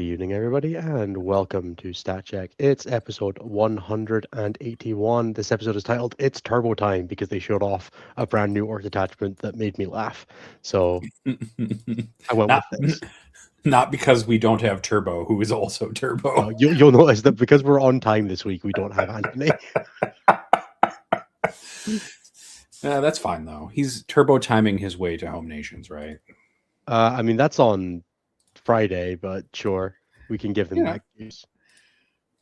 evening, everybody, and welcome to Stat Check. It's episode 181. This episode is titled "It's Turbo Time" because they showed off a brand new orc detachment that made me laugh. So I went not with this. not because we don't have Turbo, who is also Turbo. You'll notice that because we're on time this week, we don't have Anthony. That's fine though. He's turbo timing his way to home nations, right? I mean, that's on Friday, but sure, we can give him that excuse.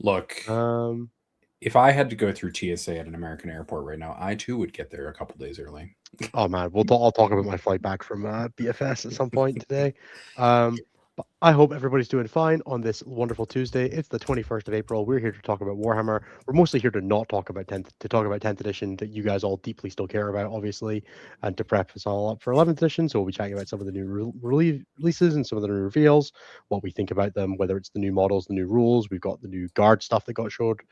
Look, if I had to go through TSA at an American airport right now, I too would get there a couple days early. Oh man, I'll talk about my flight back from BFS at some point today. But I hope everybody's doing fine on this wonderful Tuesday. It's the 21st of April. We're here to talk about Warhammer. We're mostly here to not talk about 10th, to talk about 10th edition that you guys all deeply still care about, obviously, and to prep us all up for 11th edition. So we'll be chatting about some of the new releases and some of the new reveals, what we think about them, whether it's the new models, the new rules. We've got the new guard stuff that got showed,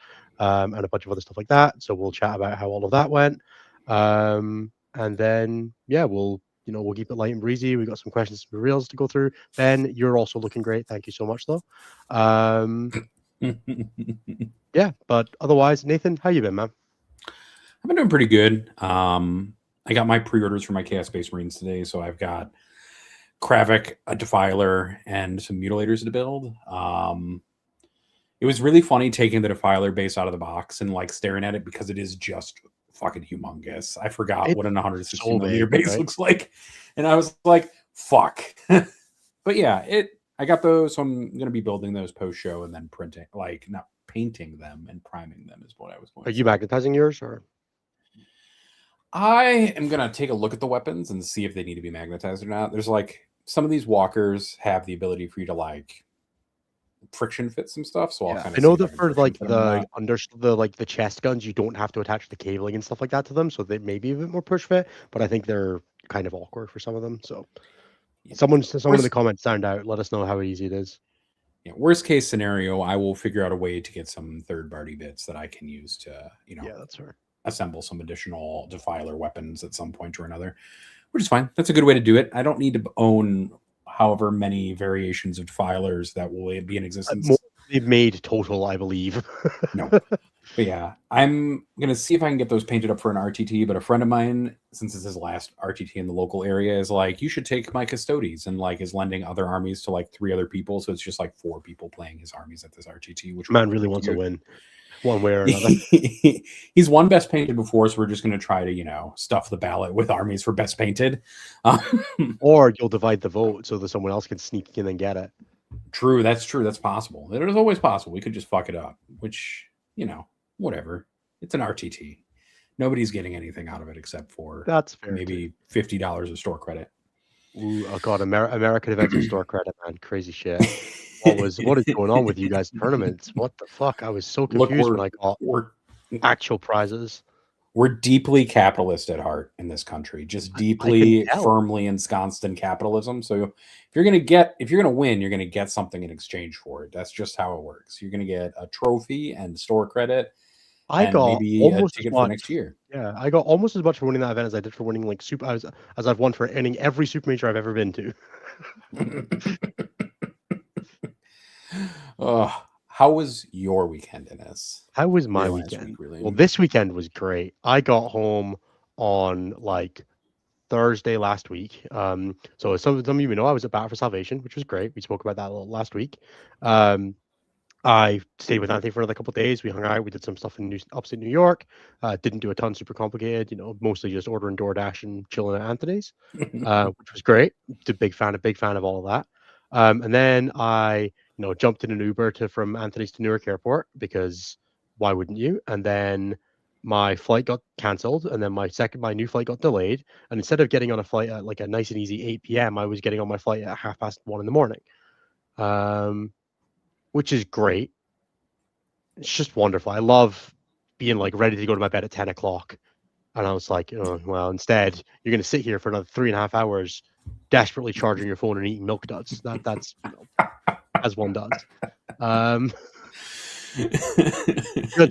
and a bunch of other stuff like that. So we'll chat about how all of that went. And then, yeah, we'll keep it light and breezy. We've got some questions and reels to go through. Ben, you're also looking great. Thank you so much, though. Yeah, but otherwise, Nathan, how you been, man? I've been doing pretty good. I got my pre-orders for my Chaos Space Marines today, so I've got Kravik, a defiler, and some mutilators to build. It was really funny taking the defiler base out of the box and like staring at it because it is just fucking humongous. I forgot what an 160 millimeter base right? looks like, and I was like, "Fuck!" But yeah, I got those. So I'm gonna be building those post show and then printing, like not painting them and priming them is what I was going. Are you magnetizing yours or? I am gonna take a look at the weapons and see if they need to be magnetized or not. There's like some of these walkers have the ability for you to like friction fit some stuff, so yeah. I know that for like the chest guns, you don't have to attach the cabling and stuff like that to them, so they may be a bit more push fit. But I think they're kind of awkward for some of them. So someone in the comments sound out. Let us know how easy it is. Yeah, worst case scenario, I will figure out a way to get some third-party bits that I can use to that's fair. Assemble some additional defiler weapons at some point or another, which is fine. That's a good way to do it. I don't need to own however many variations of defilers that will be in existence. They've made total, I believe. No. But yeah, I'm going to see if I can get those painted up for an RTT. But a friend of mine, since it's his last RTT in the local area, is like, you should take my Custodes, and like is lending other armies to like 3 other people. So it's just like 4 people playing his armies at this RTT. Which man really wants to win one way or another. He's won best painted before, so we're just going to try to, stuff the ballot with armies for best painted. Or you'll divide the vote so that someone else can sneak in and get it. True. That's possible. It is always possible. We could just fuck it up, which, whatever. It's an RTT. Nobody's getting anything out of it except for that's fair maybe $50 of store credit. Ooh, oh god, American Adventure store credit, man. Crazy shit. What is going on with you guys tournaments? What the fuck? I was so confused when I got actual prizes. We're deeply capitalist at heart in this country, just deeply firmly ensconced in capitalism. So if you're going to win, you're going to get something in exchange for it. That's just how it works. You're going to get a trophy and store credit. I got maybe almost a ticket for next year. Yeah, I got almost as much for winning that event as I did for winning like as I've won for ending every super major I've ever been to. How was your weekend, Dennis? How was my weekend? Really? Well, this weekend was great. I got home on like Thursday last week. So some of you may know I was at Battle for Salvation, which was great. We spoke about that a little last week. I stayed with Anthony for another couple of days. We hung out. We did some stuff in upstate New York. Didn't do a ton super complicated. Mostly just ordering DoorDash and chilling at Anthony's, which was great. Big fan of all of that. And then I jumped in an Uber from Anthony's to Newark Airport because why wouldn't you? And then my flight got cancelled, and then my new flight got delayed. And instead of getting on a flight at like a nice and easy 8 p.m., I was getting on my flight at 1:30 in the morning. Which is great. It's just wonderful. I love being like ready to go to my bed at 10 o'clock. And I was like, well, instead, you're going to sit here for another 3.5 hours, desperately charging your phone and eating milk duds. That's as one does.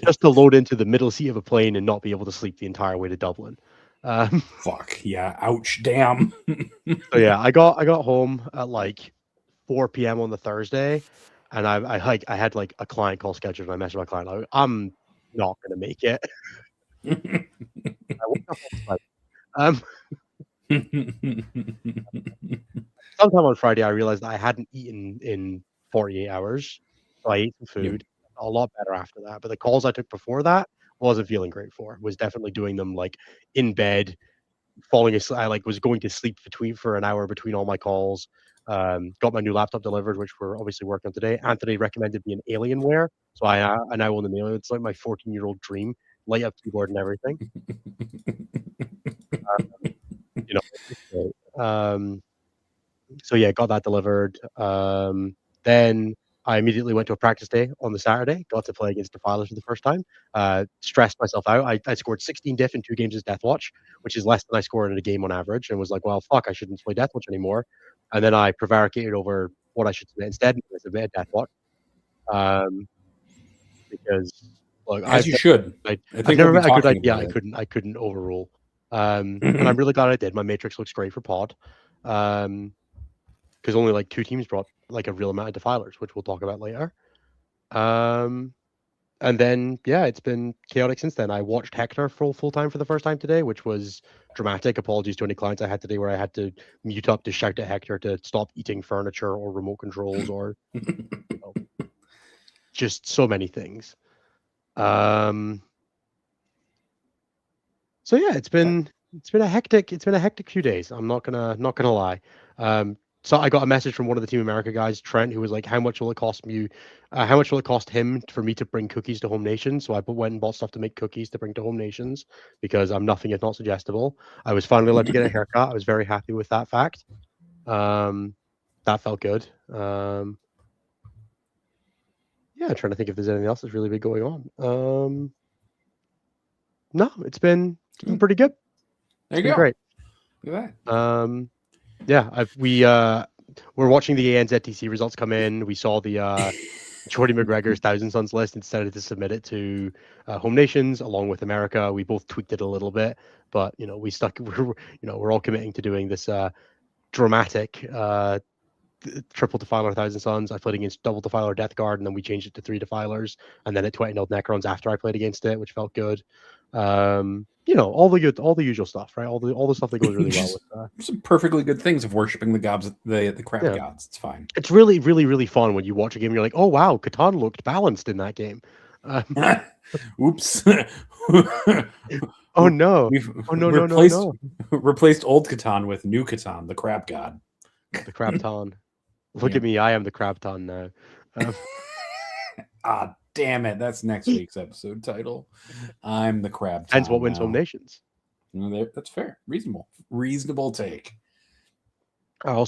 Just to load into the middle seat of a plane and not be able to sleep the entire way to Dublin. Fuck yeah! Ouch! Damn. So yeah, I got home at like 4 p.m. on the Thursday. and I had like a client call scheduled, and I messaged my client, like, I'm not gonna make it. I woke up on Friday. Sometime on Friday, I realized that I hadn't eaten in 48 hours, so I ate some Yep. food. A lot better after that, but the calls I took before that wasn't feeling great for. Was definitely doing them like in bed, falling asleep. I like was going to sleep for an hour between all my calls. Got my new laptop delivered, which we're obviously working on today. Anthony recommended me an Alienware, so I now own an Alien. It's like my 14-year-old dream, light up keyboard and everything. You know, it's great. So yeah, got that delivered. Then I immediately went to a practice day on the Saturday. Got to play against defilers for the first time. Stressed myself out. I scored 16 diff in 2 games as Deathwatch, which is less than I scored in a game on average, and was like, well, fuck, I shouldn't play Deathwatch anymore. And then I prevaricated over what I should submit instead. I submitted Deathwatch because look, As you should. I've think never we'll be met a good talking idea. about it. I couldn't overrule. And I'm really glad I did. My matrix looks great for pod. Because only like 2 teams brought like a real amount of defilers, which we'll talk about later. And then yeah, it's been chaotic since then. I watched Hector full time for the first time today, which was dramatic. Apologies to any clients I had today where I had to mute up to shout at Hector to stop eating furniture or remote controls or just so many things. So yeah, it's been a hectic few days. I'm not gonna lie. So I got a message from one of the Team America guys, Trent, who was like, "How much will it cost you? How much will it cost him for me to bring cookies to Home Nation?" So I went and bought stuff to make cookies to bring to Home Nations because I'm nothing if not suggestible. I was finally allowed to get a haircut. I was very happy with that fact. That felt good. Yeah, I'm trying to think if there's anything else that's really been going on. No, it's been pretty good. There you go. Great. Look at that. Yeah, we're watching the ANZTC results come in. We saw the Jordy McGregor's Thousand Sons list and decided to submit it to Home Nations along with America. We both tweaked it a little bit, but we stuck. We're all committing to doing this dramatic triple defiler Thousand Sons. I played against double defiler Death Guard, and then we changed it to 3 defilers, and then it 20-0 Necrons after I played against it, which felt good. All the usual stuff, right? All the stuff that goes really well with some perfectly good things of worshiping the gods, the crap gods. It's fine. It's really, really, really fun when you watch a game and you're like, oh wow, Catan looked balanced in that game. Oops. Oh no. No. Replaced old Catan with new Catan, the crab god. The Crabton. Look at me, I am the Crabton now. Damn it. That's next week's episode title. I'm the crab. Hence what wins Home Nations. That's fair. Reasonable take. I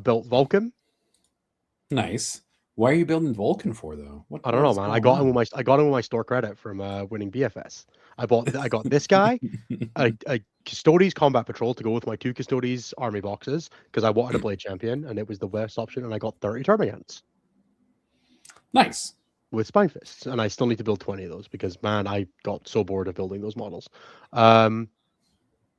built Vulcan. Nice. Why are you building Vulcan for though? I don't know, man. I got him with my store credit from winning BFS. I got this guy, a Custodes Combat Patrol to go with my 2 Custodes Army boxes because I wanted to play champion and it was the best option, and I got 30 Termagants. Nice. With Spine Fists, and I still need to build 20 of those because man, I got so bored of building those models.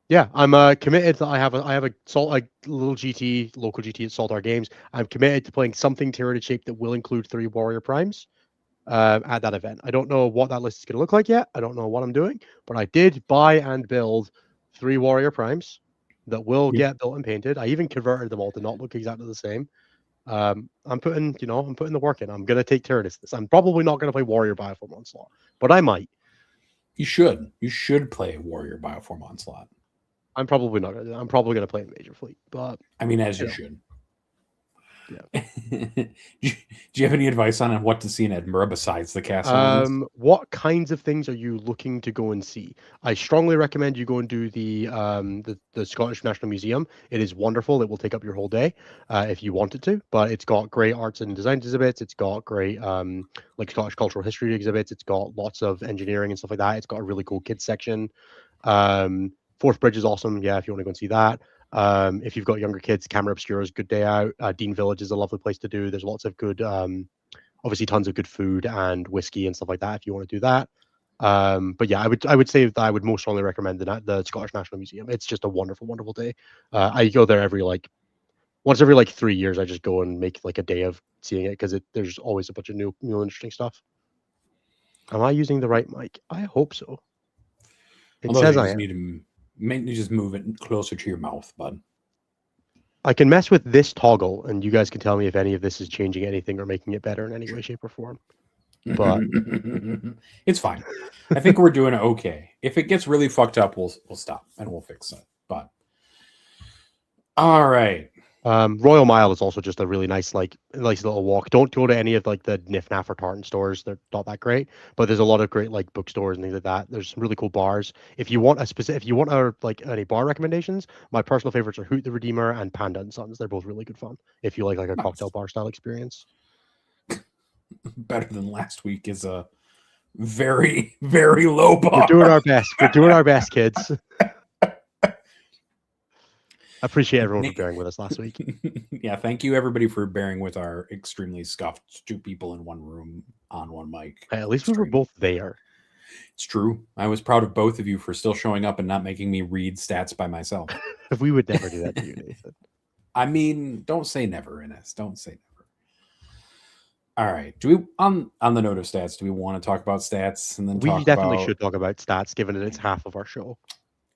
Yeah, I'm committed. I have a little GT, local GT at Saltar Games. I'm committed to playing something tiered shape that will include 3 Warrior Primes at that event. I don't know what that list is going to look like yet. I don't know what I'm doing, but I did buy and build 3 Warrior Primes that will get built and painted. I even converted them all to not look exactly the same. I'm putting the work in. I'm gonna take Tyrannus. I'm probably not gonna play Warrior Bioform Onslaught, but I might. You should play Warrior Bioform Onslaught. I'm probably not gonna. I'm probably gonna play in Major Fleet, but I mean, as you should. Yeah. Do you have any advice on what to see in Edinburgh besides the castle? What kinds of things are you looking to go and see? I strongly recommend you go and do the Scottish National Museum. It is wonderful. It will take up your whole day if you wanted to, but it's got great arts and design exhibits. It's got great like Scottish cultural history exhibits. It's got lots of engineering and stuff like that. It's got a really cool kids section. Forth Bridge is awesome. Yeah, if you want to go and see that. If you've got younger kids, Camera Obscura is a good day out. Dean Village is a lovely place to do. There's lots of good, obviously tons of good food and whiskey and stuff like that if you want to do that. But yeah, I would say that I would most strongly recommend the Scottish National Museum. It's just a wonderful, wonderful day. I go there every once every like 3 years, I just go and make like a day of seeing it because there's always a bunch of new interesting stuff. Am I using the right mic? I hope so. It Although says you I just am. need to mainly just move it closer to your mouth, bud. I can mess with this toggle, and you guys can tell me if any of this is changing anything or making it better in any way, shape, or form. But it's fine. I think we're doing okay. If it gets really fucked up, we'll stop and we'll fix it. But all right. Royal Mile is also just a really nice little walk. Don't go to any of like the Nif Naf or Tartan stores; they're not that great. But there's a lot of great like bookstores and things like that. There's some really cool bars. If you want like any bar recommendations, my personal favorites are Hoot the Redeemer and Panda and Sons. They're both really good fun. If you like a cocktail bar style experience. Better than last week is a very, very low bar. We're doing our best. We're doing our best, kids. I appreciate everyone for bearing with us last week. Yeah, thank you everybody for bearing with our extremely scuffed 2 people in one room on one mic. At least we were both there. It's true. I was proud of both of you for still showing up and not making me read stats by myself. We would never do that to you, Nathan. I mean, don't say never, Innes. Don't say never. All right. Do we on the note of stats? Do we want to talk about stats and then we definitely should talk about stats, given that it's half of our show.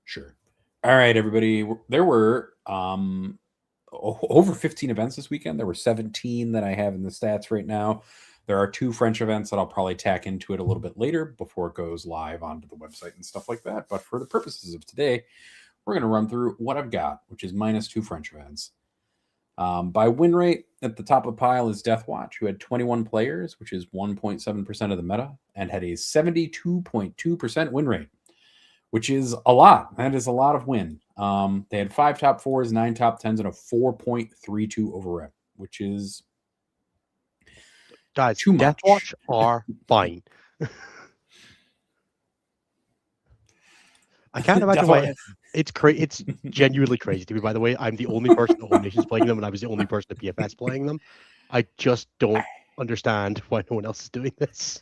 Sure. All right, everybody. There were over 15 events this weekend. There were 17 that I have in the stats right now. There are 2 French events that I'll probably tack into it a little bit later before it goes live onto the website and stuff like that. But for the purposes of today, we're going to run through what I've got, which is minus 2 French events. By win rate, at the top of the pile is Deathwatch, who had 21 players, which is 1.7% of the meta, and had a 72.2% win rate, which is a lot. That is a lot of win. They had 5 top 4s, 9 top 10s, and a 4.32 over rep, which is guys, too much. Deathwatch are fine. I can't imagine why it's crazy. It's genuinely crazy to me. By the way, I'm the only person at Home Nations playing them, and I was the only person at PFS playing them. I just don't understand why no one else is doing this.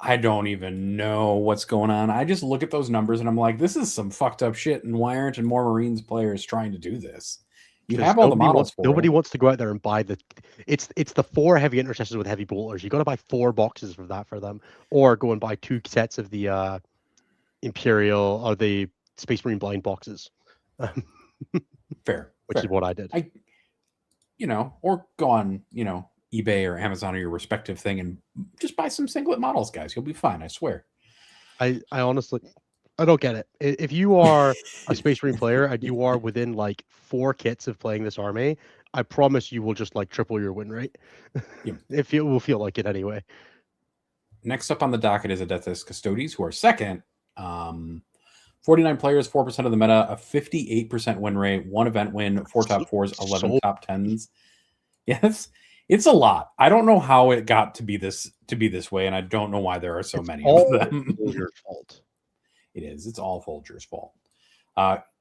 I don't even know what's going on. I just look at those numbers and I'm like, this is some fucked up shit. And why aren't more Marines players trying to do this? You have all the models. Nobody wants to go out there and buy the. It's the 4 heavy intercessors with heavy bolters. You got to buy 4 boxes for that for them, or go and buy 2 sets of the Imperial or the Space Marine blind boxes. Fair, which is what I did. Or go on, eBay or Amazon or your respective thing and just buy some singlet models, guys. You'll be fine, I swear. I honestly, I don't get it. If you are a Space Marine player and you are within like 4 kits of playing this army, I promise you will just like triple your win rate. Yeah. It will feel like it anyway. Next up on the docket is Adeptus Custodes, who are second. 49 players, 4% of the meta, a 58% win rate, 1 event win, 4 top 4s, 11 top 10s. Yes, it's a lot. I don't know how it got to be this way, and I don't know why there are so many of them. Folger's fault. It is. It's all Folger's fault.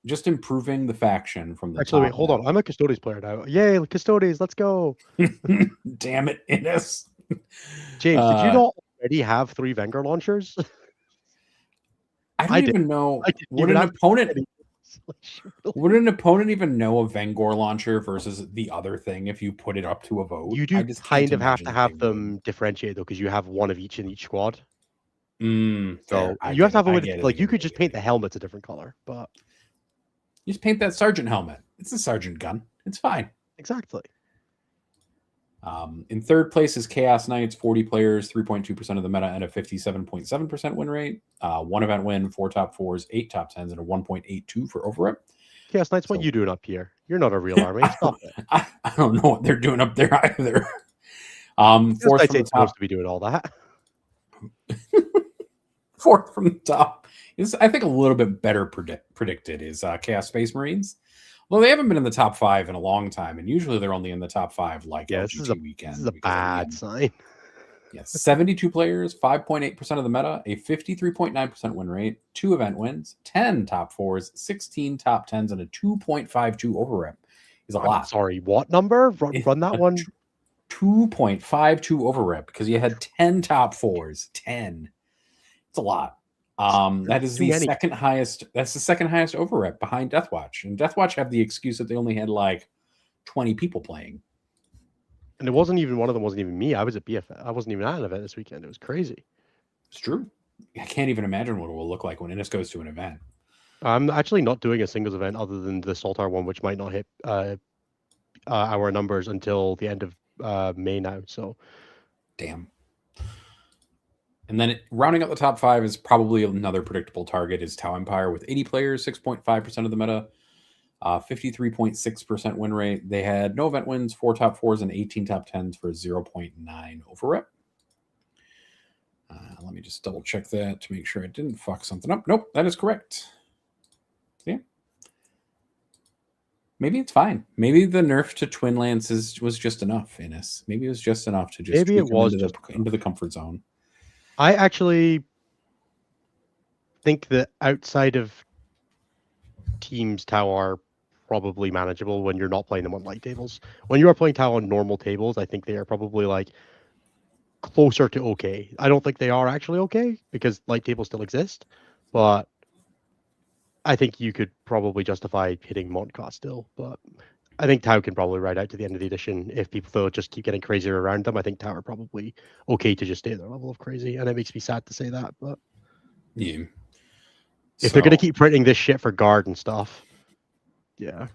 Just improving the faction from the Actually, wait, hold on. I'm a Custodes player now. Yay, Custodes, let's go. Damn it, Innes. James, did you not already have 3 Vanguard launchers? I don't even know. Would an opponent even know a Vengor launcher versus the other thing if you put it up to a vote? You do kind of have to have them differentiate though, because you have 1 of each in each squad. So you have to have a way to, like, you could just paint the helmets a different color, but you just paint that sergeant helmet. It's a sergeant gun. It's fine. Exactly. In third place is Chaos Knights, 40 players, 3.2% of the meta, and a 57.7% win rate. 1 event win, 4 top 4s, 8 top 10s, and a 1.82 for overrep. Chaos Knights, what you doing up here? You're not a real army. Stop it. I don't know what they're doing up there either. Fourth from the top, supposed to be doing all that. 4th from the top is, I think, a little bit better predicted is Chaos Space Marines. Well, they haven't been in the top 5 in a long time, and usually they're only in the top 5 like LGT weekend. This is a bad sign. Yes, 72 players, 5.8% of the meta, a 53.9% win rate, 2 event wins, 10 top 4s, 16 top 10s, and a 2.52 overrep is a lot. Sorry, what number? Run that one. 2.52 overrep because you had 10 top 4s. 10. It's a lot. That is the second highest. That's the second highest overrep behind Deathwatch. And Deathwatch have the excuse that they only had like 20 people playing. And it wasn't even, one of them wasn't even me. I was at BFF. I wasn't even at an event this weekend. It was crazy. It's true. I can't even imagine what it will look like when Innis goes to an event. I'm actually not doing a singles event other than the Saltar one, which might not hit our numbers until the end of May now. So, damn. And then rounding up the top 5 is probably another predictable target is Tau Empire with 80 players, 6.5% of the meta, 53.6% win rate. They had no event wins, 4 top 4s, and 18 top 10s for 0.9 over rep. Let me just double check that to make sure I didn't fuck something up. Nope, that is correct. Yeah. Maybe it's fine. Maybe the nerf to Twin Lances was just enough, Innis. Maybe it was just enough to just maybe it was into the comfort zone. I actually think that outside of teams, Tau are probably manageable when you're not playing them on light tables. When you are playing Tau on normal tables, I think they are probably like closer to okay. I don't think they are actually okay because light tables still exist, but I think you could probably justify hitting Montcot still. But I think Tau can probably ride out to the end of the edition if people though just keep getting crazier around them. I think Tau are probably okay to just stay at their level of crazy, and it makes me sad to say that, but yeah. If they're going to keep printing this shit for Guard and stuff, yeah.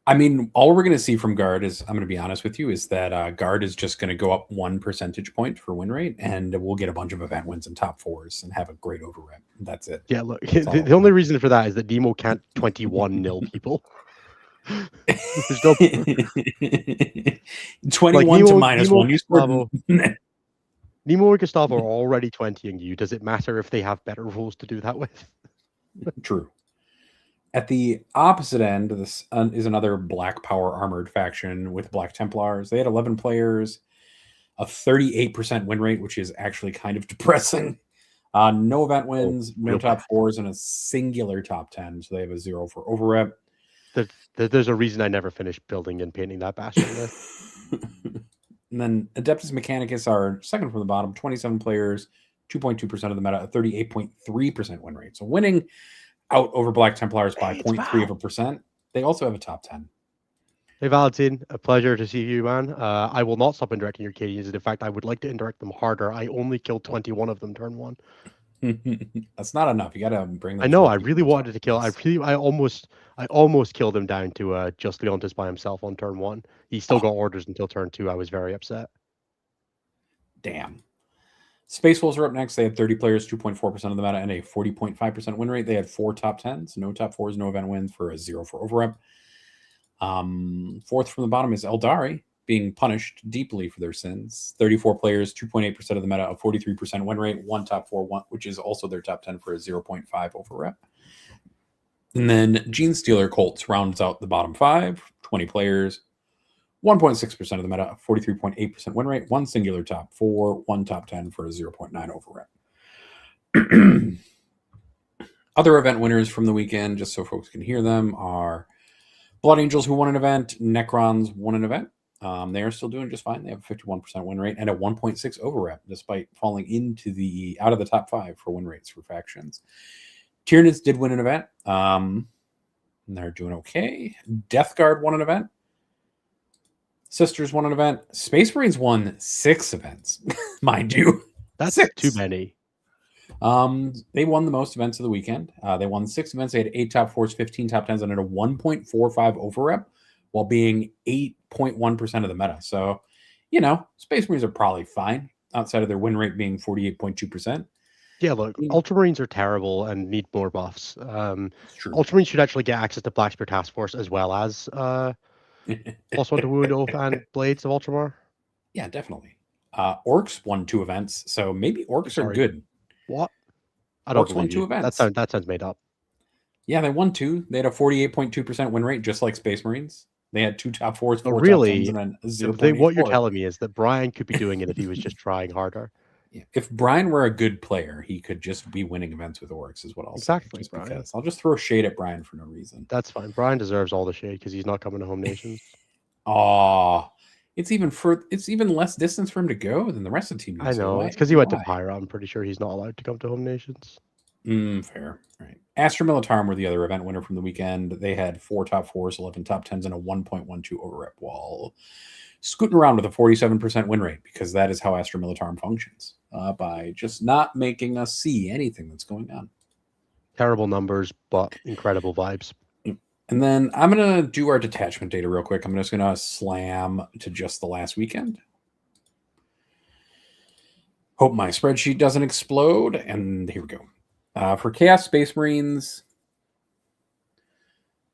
I mean, all we're going to see from Guard is, I'm going to be honest with you, is that Guard is just going to go up 1 percentage point for win rate, and we'll get a bunch of event wins and top 4s and have a great overrep. That's it. Yeah, look, the only reason for that is that Nemo can't 21-0 people. There's no 21 to -1. You scored. Nemo and Gustavo are already 20ing you. Does it matter if they have better rules to do that with? True. At the opposite end, this is another Black Power armored faction with Black Templars. They had 11 players, a 38% win rate, which is actually kind of depressing. No event wins, no top 4s, and a singular top 10. So they have a 0 for overrep. There's a reason I never finished building and painting that bastion list. And then Adeptus Mechanicus are second from the bottom, 27 players, 2.2% of the meta, a 38.3% win rate. So winning out over Black Templars by 0.3%. They also have a top 10. Hey, Valentin, a pleasure to see you, man. I will not stop indirecting your Cadians. In fact, I would like to indirect them harder. I only killed 21 of them turn 1. That's not enough. You got to bring them. I know. I really wanted to kill. I almost killed him down to just Leontis by himself on turn 1. He still got orders until turn 2. I was very upset. Damn. Space Wolves are up next. They had 30 players, 2.4% of the meta, and a 40.5% win rate. They had 4 top 10s, no top 4s, no event wins for a 0 for overrep. Fourth from the bottom is Eldari, being punished deeply for their sins. 34 players, 2.8% of the meta, a 43% win rate, 1 top 4, 1, which is also their top 10 for a 0.5 overrep. And then Gene Stealer Colts rounds out the bottom 5, 20 players, 1.6% of the meta, 43.8% win rate, 1 singular top 4, 1 top 10 for a 0.9 overrep. Other event winners from the weekend, just so folks can hear them, are Blood Angels, who won an event. Necrons won an event. They are still doing just fine. They have a 51% win rate and a 1.6 overrep, despite falling out of the top 5 for win rates for factions. Tyranids did win an event. And they're doing okay. Death Guard won an event. Sisters won an event. Space Marines won 6 events, mind you. That's 6. Too many. They won the most events of the weekend. They won 6 events. They had 8 top 4s, 15 top 10s, and a 1.45 overrep while being 8.1% of the meta. So, Space Marines are probably fine outside of their win rate being 48.2%. Yeah, look, Ultramarines are terrible and need more buffs. Ultramarines should actually get access to Black Spear Task Force as well as +1 to Wound, Oath, and Blades of Ultramar. Yeah, definitely. Orcs won 2 events, so maybe Orcs are good. What? I don't Orcs won 2 events. That sounds made up. Yeah, they won 2. They had a 48.2% win rate, just like Space Marines. They had 2 top 4s, 4 really, top 10s, and then 0.84. What you're telling me is that Brian could be doing it if he was just trying harder. Yeah. If Brian were a good player, he could just be winning events with Orcs, is what I'll say. Exactly, Brian. Because I'll just throw shade at Brian for no reason. That's fine. Brian deserves all the shade because he's not coming to Home Nations. It's even less distance for him to go than the rest of the team. I know. It's because he went to Pyra. I'm pretty sure he's not allowed to come to Home Nations. Fair. Right. Astra Militarum were the other event winner from the weekend. They had 4 top 4s, 11 top 10s, and a 1.12 over rep wall. Scooting around with a 47% win rate, because that is how Astra Militarum functions, by just not making us see anything that's going on. Terrible numbers, but incredible vibes. And then I'm going to do our detachment data real quick. I'm just going to slam to just the last weekend. Hope my spreadsheet doesn't explode. And here we go. For Chaos Space Marines,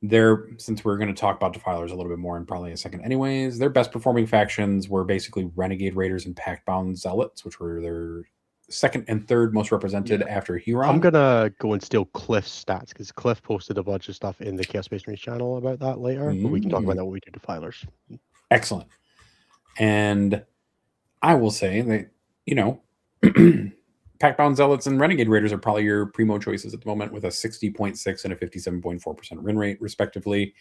since we're going to talk about defilers a little bit more in probably a second anyways, their best performing factions were basically Renegade Raiders and Pact-Bound Zealots, which were their second and third most represented after Huron. I'm going to go and steal Cliff's stats, because Cliff posted a bunch of stuff in the Chaos Space Marines channel about that later, but we can talk about that when we do defilers. Excellent. And I will say that, Pact-Bound Zealots and Renegade Raiders are probably your primo choices at the moment, with a 60.6 and a 57.4% win rate, respectively.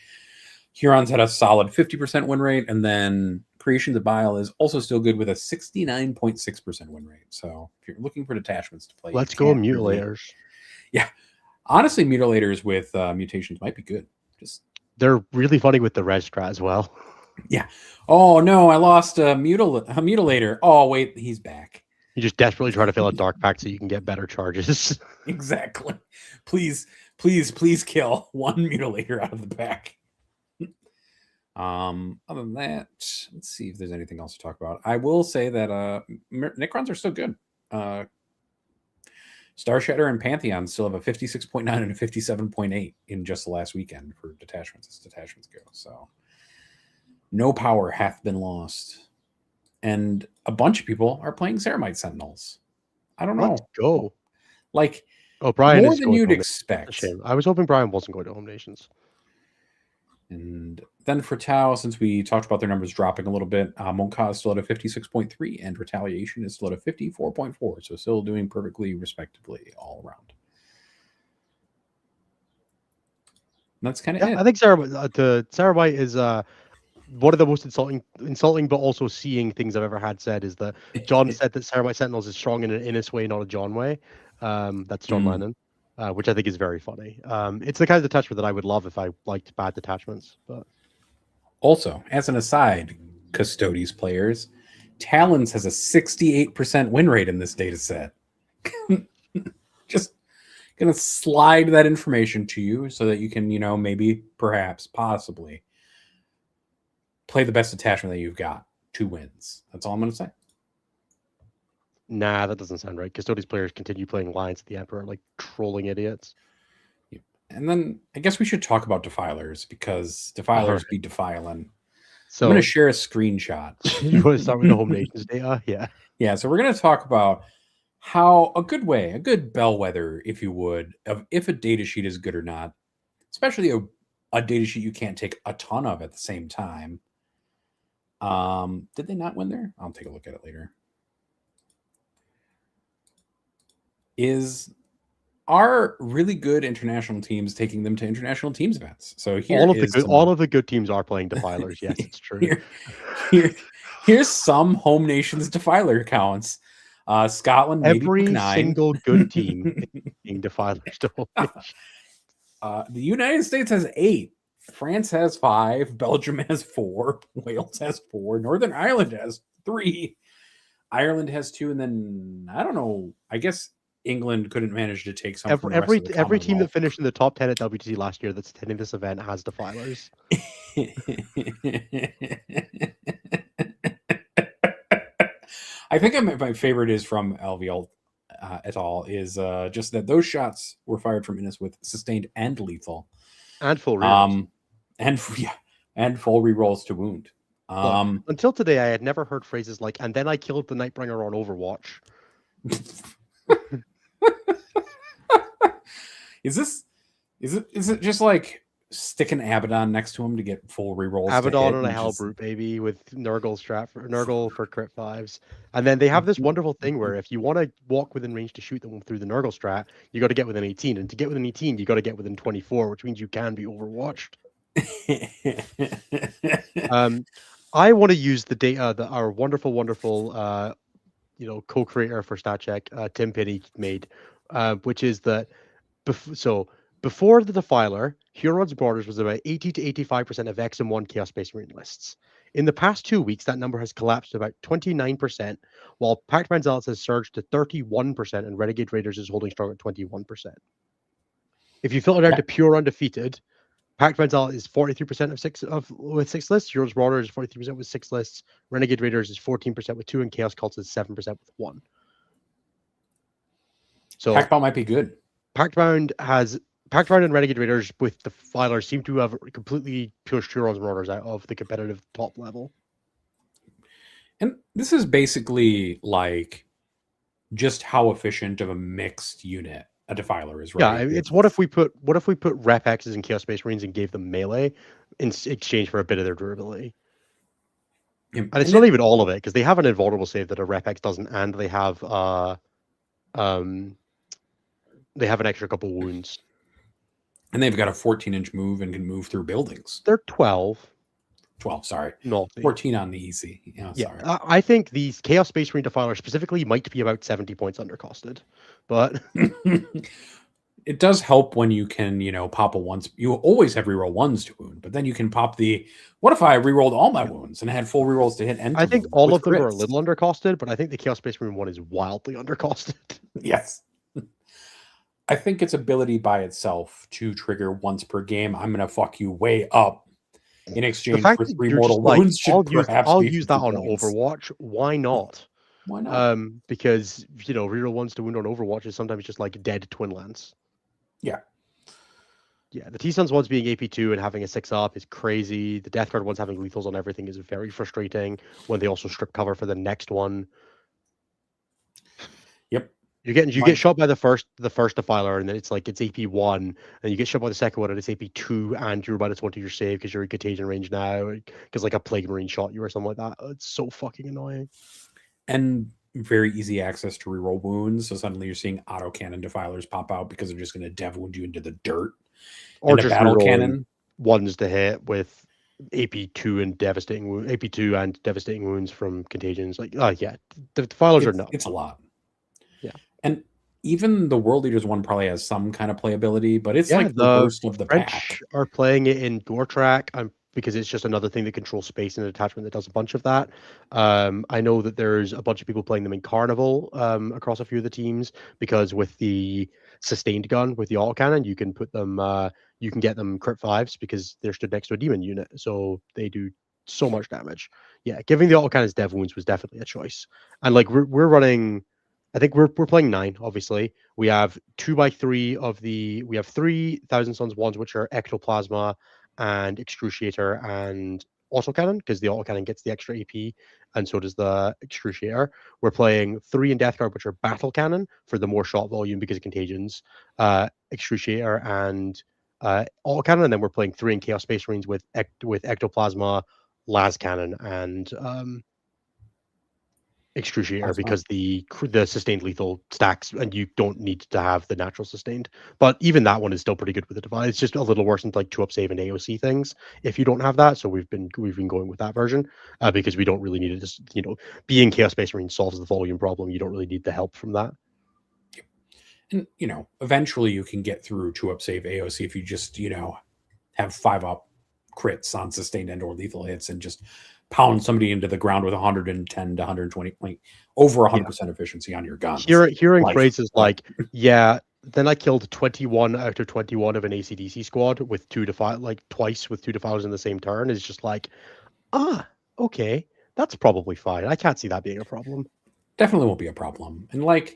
Hurons had a solid 50% win rate, and then Creations of Bile is also still good with a 69.6% win rate. So if you're looking for detachments to play, let's go Mutilators. Yeah. Honestly, Mutilators with mutations might be good. They're really funny with the res strat as well. Yeah. Oh, no, I lost a Mutilator. Oh, wait, he's back. You just desperately try to fill a dark pack so you can get better charges. Exactly. Please, please, please kill one Mutilator out of the pack. Other than that, let's see if there's anything else to talk about. I will say that Necrons are still good. Star Shatter and Pantheon still have a 56.9 and a 57.8 in just the last weekend for detachments as detachments go. So no power hath been lost. And a bunch of people are playing Ceramite Sentinels. I don't know. Let's go. Like, Brian more is than you'd expect. Shame. I was hoping Brian wasn't going to Home Nations. And then for Tau, since we talked about their numbers dropping a little bit, Monka is still at a 56.3, and Retaliation is still at a 54.4. So still doing perfectly, respectively, all around. And that's kind of it. I think Ceramite is one of the most insulting, but also seeing things I've ever had said is that John said that Ceramite Sentinels is strong in an Innis way, not a John way. That's John Lennon, which I think is very funny. It's the kind of detachment that I would love if I liked bad detachments. But also, as an aside, Custodes players, Talons has a 68% win rate in this data set. Just gonna slide that information to you so that you can, maybe, perhaps, possibly play the best detachment that you've got. 2 wins. That's all I'm going to say. Nah, that doesn't sound right. Custodes players continue playing Lions of the Emperor like trolling idiots. Yeah. And then I guess we should talk about defilers, because defilers be defiling. So I'm going to share a screenshot. You want to start with the Home Nations data? Yeah. Yeah. So we're going to talk about how a good bellwether, if you would, of if a data sheet is good or not, especially a data sheet you can't take a ton of at the same time. Did they not win there? I'll take a look at it later. Are really good international teams taking them to international teams events? So here all of the good teams are playing defilers. Yes, it's true. Here's some Home Nations defiler accounts. Scotland, every maybe single good team being defilers. The United States has 8. France has 5, Belgium has 4, Wales has 4, Northern Ireland has 3, Ireland has 2, and then I don't know. I guess England couldn't manage to take some. Every team that finished in the top 10 at WTC last year that's attending this event has defilers. I think my favorite is from Alveol et al. Is just that those shots were fired from Innis with sustained and lethal. And full rerolls. And full rerolls to wound. Look, until today, I had never heard phrases like, and then I killed the Nightbringer on Overwatch. Is it just like stick an Abaddon next to him to get full rerolls? Abaddon and a Hellbrute, baby, with Nurgle for crit 5s. And then they have this wonderful thing where if you want to walk within range to shoot them through the Nurgle strat, you got to get within 18. And to get within 18, you got to get within 24, which means you can be overwatched. I want to use the data that our wonderful, co-creator for StatCheck, Tim Pinney, made which is that before the defiler, Huron's Borders was about 80 to 85% of X and 1 Chaos Space Marine lists. In the past 2 weeks, that number has collapsed to about 29%, while Pact Band Zealots has surged to 31%, and Renegade Raiders is holding strong at 21%. If you filter down to pure undefeated, Pact Band Zealot is 43% with 6 lists, Huron's Borders is 43% with 6 lists, Renegade Raiders is 14% with 2, and Chaos Cults is 7% with 1. So Pact Bound might be good. Pact Bound and Renegade Raiders with the Defiler seem to have completely pushed Huron's Marauders out of the competitive top level. And this is basically like just how efficient of a mixed unit a Defiler is, right? Yeah, it's what if we put Rep X's and Chaos Space Marines and gave them melee in exchange for a bit of their durability. And it's not even all of it, because they have an invulnerable save that a Rep X doesn't, and they have an extra couple wounds. And they've got a 14-inch move and can move through buildings. They're 12. 12, sorry. No, 14 on the easy. Yeah, sorry. I think these Chaos Space Marine Defiler specifically might be about 70 points undercosted. But it does help when you can, pop a once. You always have reroll ones to wound, but then you can pop the, what if I rerolled all my wounds and had full rerolls to hit end? I think all of them are a little undercosted, but I think the Chaos Space Marine one is wildly undercosted. Yes. I think its ability by itself to trigger once per game, I'm going to fuck you way up in exchange for 3 mortal wounds. I'll use that on Overwatch. Why not? Why not? Because, reroll ones to wound on Overwatch is sometimes just like dead twin lance. Yeah. Yeah, the T-Suns ones being AP2 and having a 6-up is crazy. The Death Guard ones having lethals on everything is very frustrating when they also strip cover for the next one. Yep. You get shot by the first Defiler, and then it's AP1, and you get shot by the second one, and it's AP2, and you're about to one to your save because you're in contagion range now, because like a Plague Marine shot you or something like that. It's so fucking annoying. And very easy access to reroll wounds, so suddenly you're seeing auto-cannon Defilers pop out because they're just going to dev wound you into the dirt. Or just battle cannon ones to hit with AP2 and devastating wounds from contagions. The Defilers are nuts. It's a lot. Yeah. And even the World Leaders one probably has some kind of playability, but it's like the worst of the French pack. Are playing it in Gore Track because it's just another thing that controls space in a detachment that does a bunch of that. I know that there's a bunch of people playing them in Carnival across a few of the teams, because with the sustained gun with the autocannon, you can put them you can get them crit 5s because they're stood next to a demon unit, so they do so much damage. Yeah, giving the autocannons dev wounds was definitely a choice. And we're running, I think we're playing 9, obviously. We have 2x3 we have 3,000 Suns ones, which are Ectoplasma and Excruciator and autocannon, because the autocannon gets the extra AP, and so does the Excruciator. We're playing 3 in Death Guard, which are Battle Cannon for the more shot volume because of contagions, Excruciator and autocannon, and then we're playing 3 in Chaos Space Marines with Ectoplasma, Las Cannon, and Excruciator, because the sustained lethal stacks, and you don't need to have the natural sustained. But even that one is still pretty good with the Divine. It's just a little worse than 2-up save and AOC things if you don't have that. So we've been going with that version because we don't really need it. Just being Chaos Space Marine solves the volume problem. You don't really need the help from that. And eventually you can get through 2-up save AOC if you just have 5-up crits on sustained and or lethal hits and just pound somebody into the ground with 110 to 120, over 100% efficiency on your guns. Hearing phrases like, then I killed 21 out of 21 of an ACDC squad with twice with 2 Defilers in the same turn is just okay, that's probably fine. I can't see that being a problem. Definitely won't be a problem. And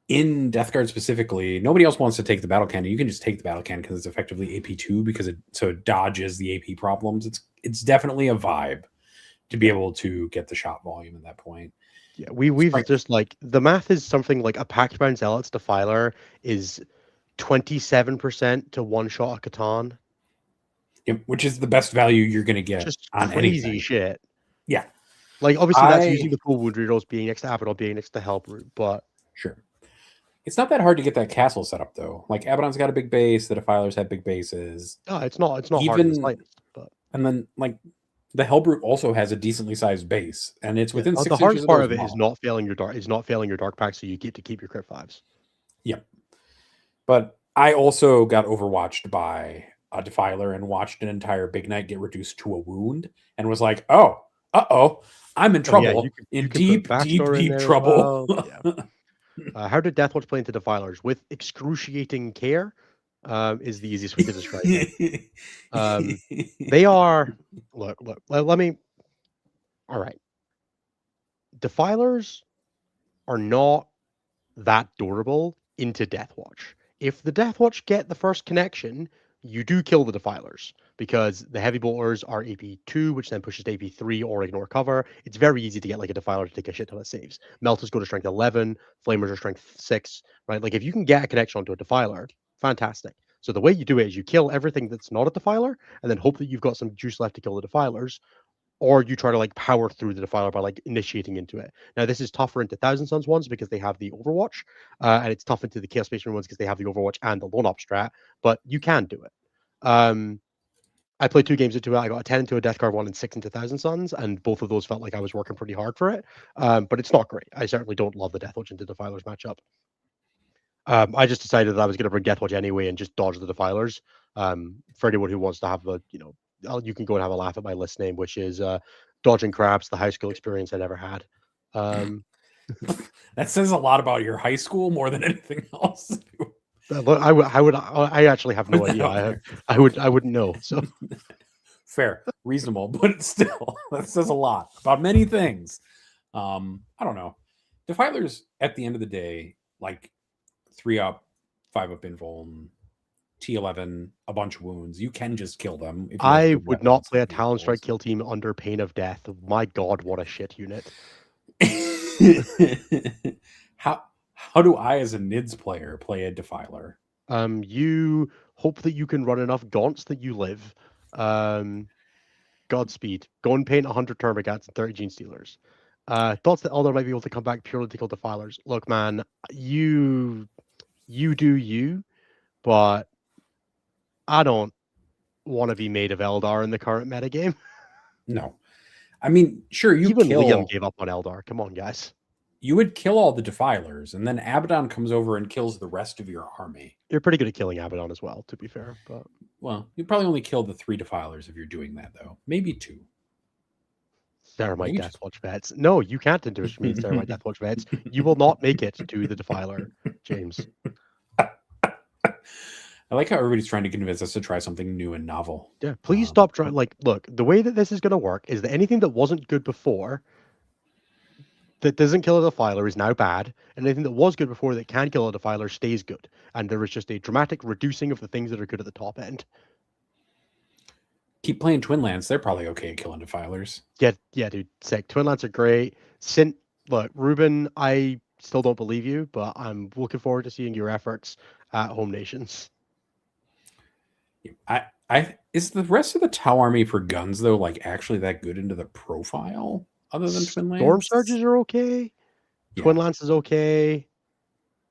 in Death Guard specifically, nobody else wants to take the battle cannon. You can just take the battle cannon because it's effectively AP2 because it dodges the AP problems. It's definitely a vibe to be able to get the shot volume at that point. Yeah, we've just the math is something like a Pact Bound Zealot's Defiler is 27% to one shot a Catan. Yep, which is the best value you're going to get just on crazy anything. Shit. Yeah. Obviously that's using the cool wound rerolls being next to Abaddon, being next to Help Root, but sure. It's not that hard to get that castle set up, though. Abaddon's got a big base. The Defilers have big bases. No, it's not hard in the slightest. But and then the Hellbrute also has a decently sized base, and it's within 6 the inches hardest part of it small. is not failing your dark. It's not failing your dark pack, so you get to keep your crit 5s. Yep. But I also got overwatched by a defiler and watched an entire Big Knight get reduced to a wound and was like, oh, I'm in Oh yeah, trouble. you In can put deep, deep, backstory in deep there as trouble. well. Yeah. How did Deathwatch play into Defilers? With excruciating care, is the easiest way to describe it. They are look. Let me. All right, Defilers are not that durable into Deathwatch. If the Deathwatch get the first connection, you do kill the Defilers because the Heavy Bolters are AP2, which then pushes to AP3 or ignore cover. It's very easy to get like a Defiler to take a shit ton of saves. Melters go to strength 11, Flamers are strength 6, right? Like if you can get a connection onto a Defiler, fantastic. So the way you do it is you kill everything that's not a Defiler, and then hope that you've got some juice left to kill the Defilers, or you try to like power through the defiler by like initiating into it. Now this is tougher into Thousand Suns ones because they have the Overwatch, and it's tough into the Chaos Space Marine ones because they have the Overwatch and the Lone Op strat. But you can do it. I played 2 games into it. I got a 10 into a Death Guard one and 6 into Thousand Suns, and both of those felt like I was working pretty hard for it. But it's not great. I certainly don't love the Deathwatch into Defilers matchup. I just decided that I was going to bring Deathwatch anyway and just dodge the Defilers. For anyone who wants to have a, you can go and have a laugh at my list name, which is Dodging Crabs, the high school experience I never had. That says a lot about your high school more than anything else. I actually have no idea. I wouldn't know. So fair, reasonable, but still, that says a lot about many things. I don't know. Defilers at the end of the day, like 3 up, 5 up invuln, T11, a bunch of wounds. You can just kill them. If you I would not play a Talonstrike kill team under pain of death. My God, what a shit unit. How do I, as a NIDS player, play a Defiler? You hope that you can run enough gaunts that you live. Godspeed. Go and paint 100 Termagants and 30 Gene Stealers. Thoughts that Elder might be able to come back purely to kill Defilers. Look, man, you do you, but I don't want to be made of Eldar in the current metagame. No. I mean, sure, Even Liam gave up on Eldar. Come on, guys. You would kill all the Defilers, and then Abaddon comes over and kills the rest of your army. You're pretty good at killing Abaddon as well, to be fair. But well, you probably only kill the 3 Defilers if you're doing that, though. Maybe 2. Ceramite Deathwatch vets. No, you can't interest me in Ceramite Deathwatch vets. You will not make it to the Defiler, James. I like how everybody's trying to convince us to try something new and novel. Yeah, please stop trying. Like, look, the way that this is going to work is that anything that wasn't good before that doesn't kill a Defiler is now bad, and anything that was good before that can kill a Defiler stays good. And there is just a dramatic reducing of the things that are good at the top end. Keep playing Twin Lance. They're probably okay at killing Defilers. Yeah, dude. Sick. Twin Lance are great. Look, Ruben, I still don't believe you, but I'm looking forward to seeing your efforts at Home Nations. Is the rest of the Tau army for guns though like actually that good into the profile other than Twin Lance? Storm Surges are okay. Yeah. Twin Lance is okay.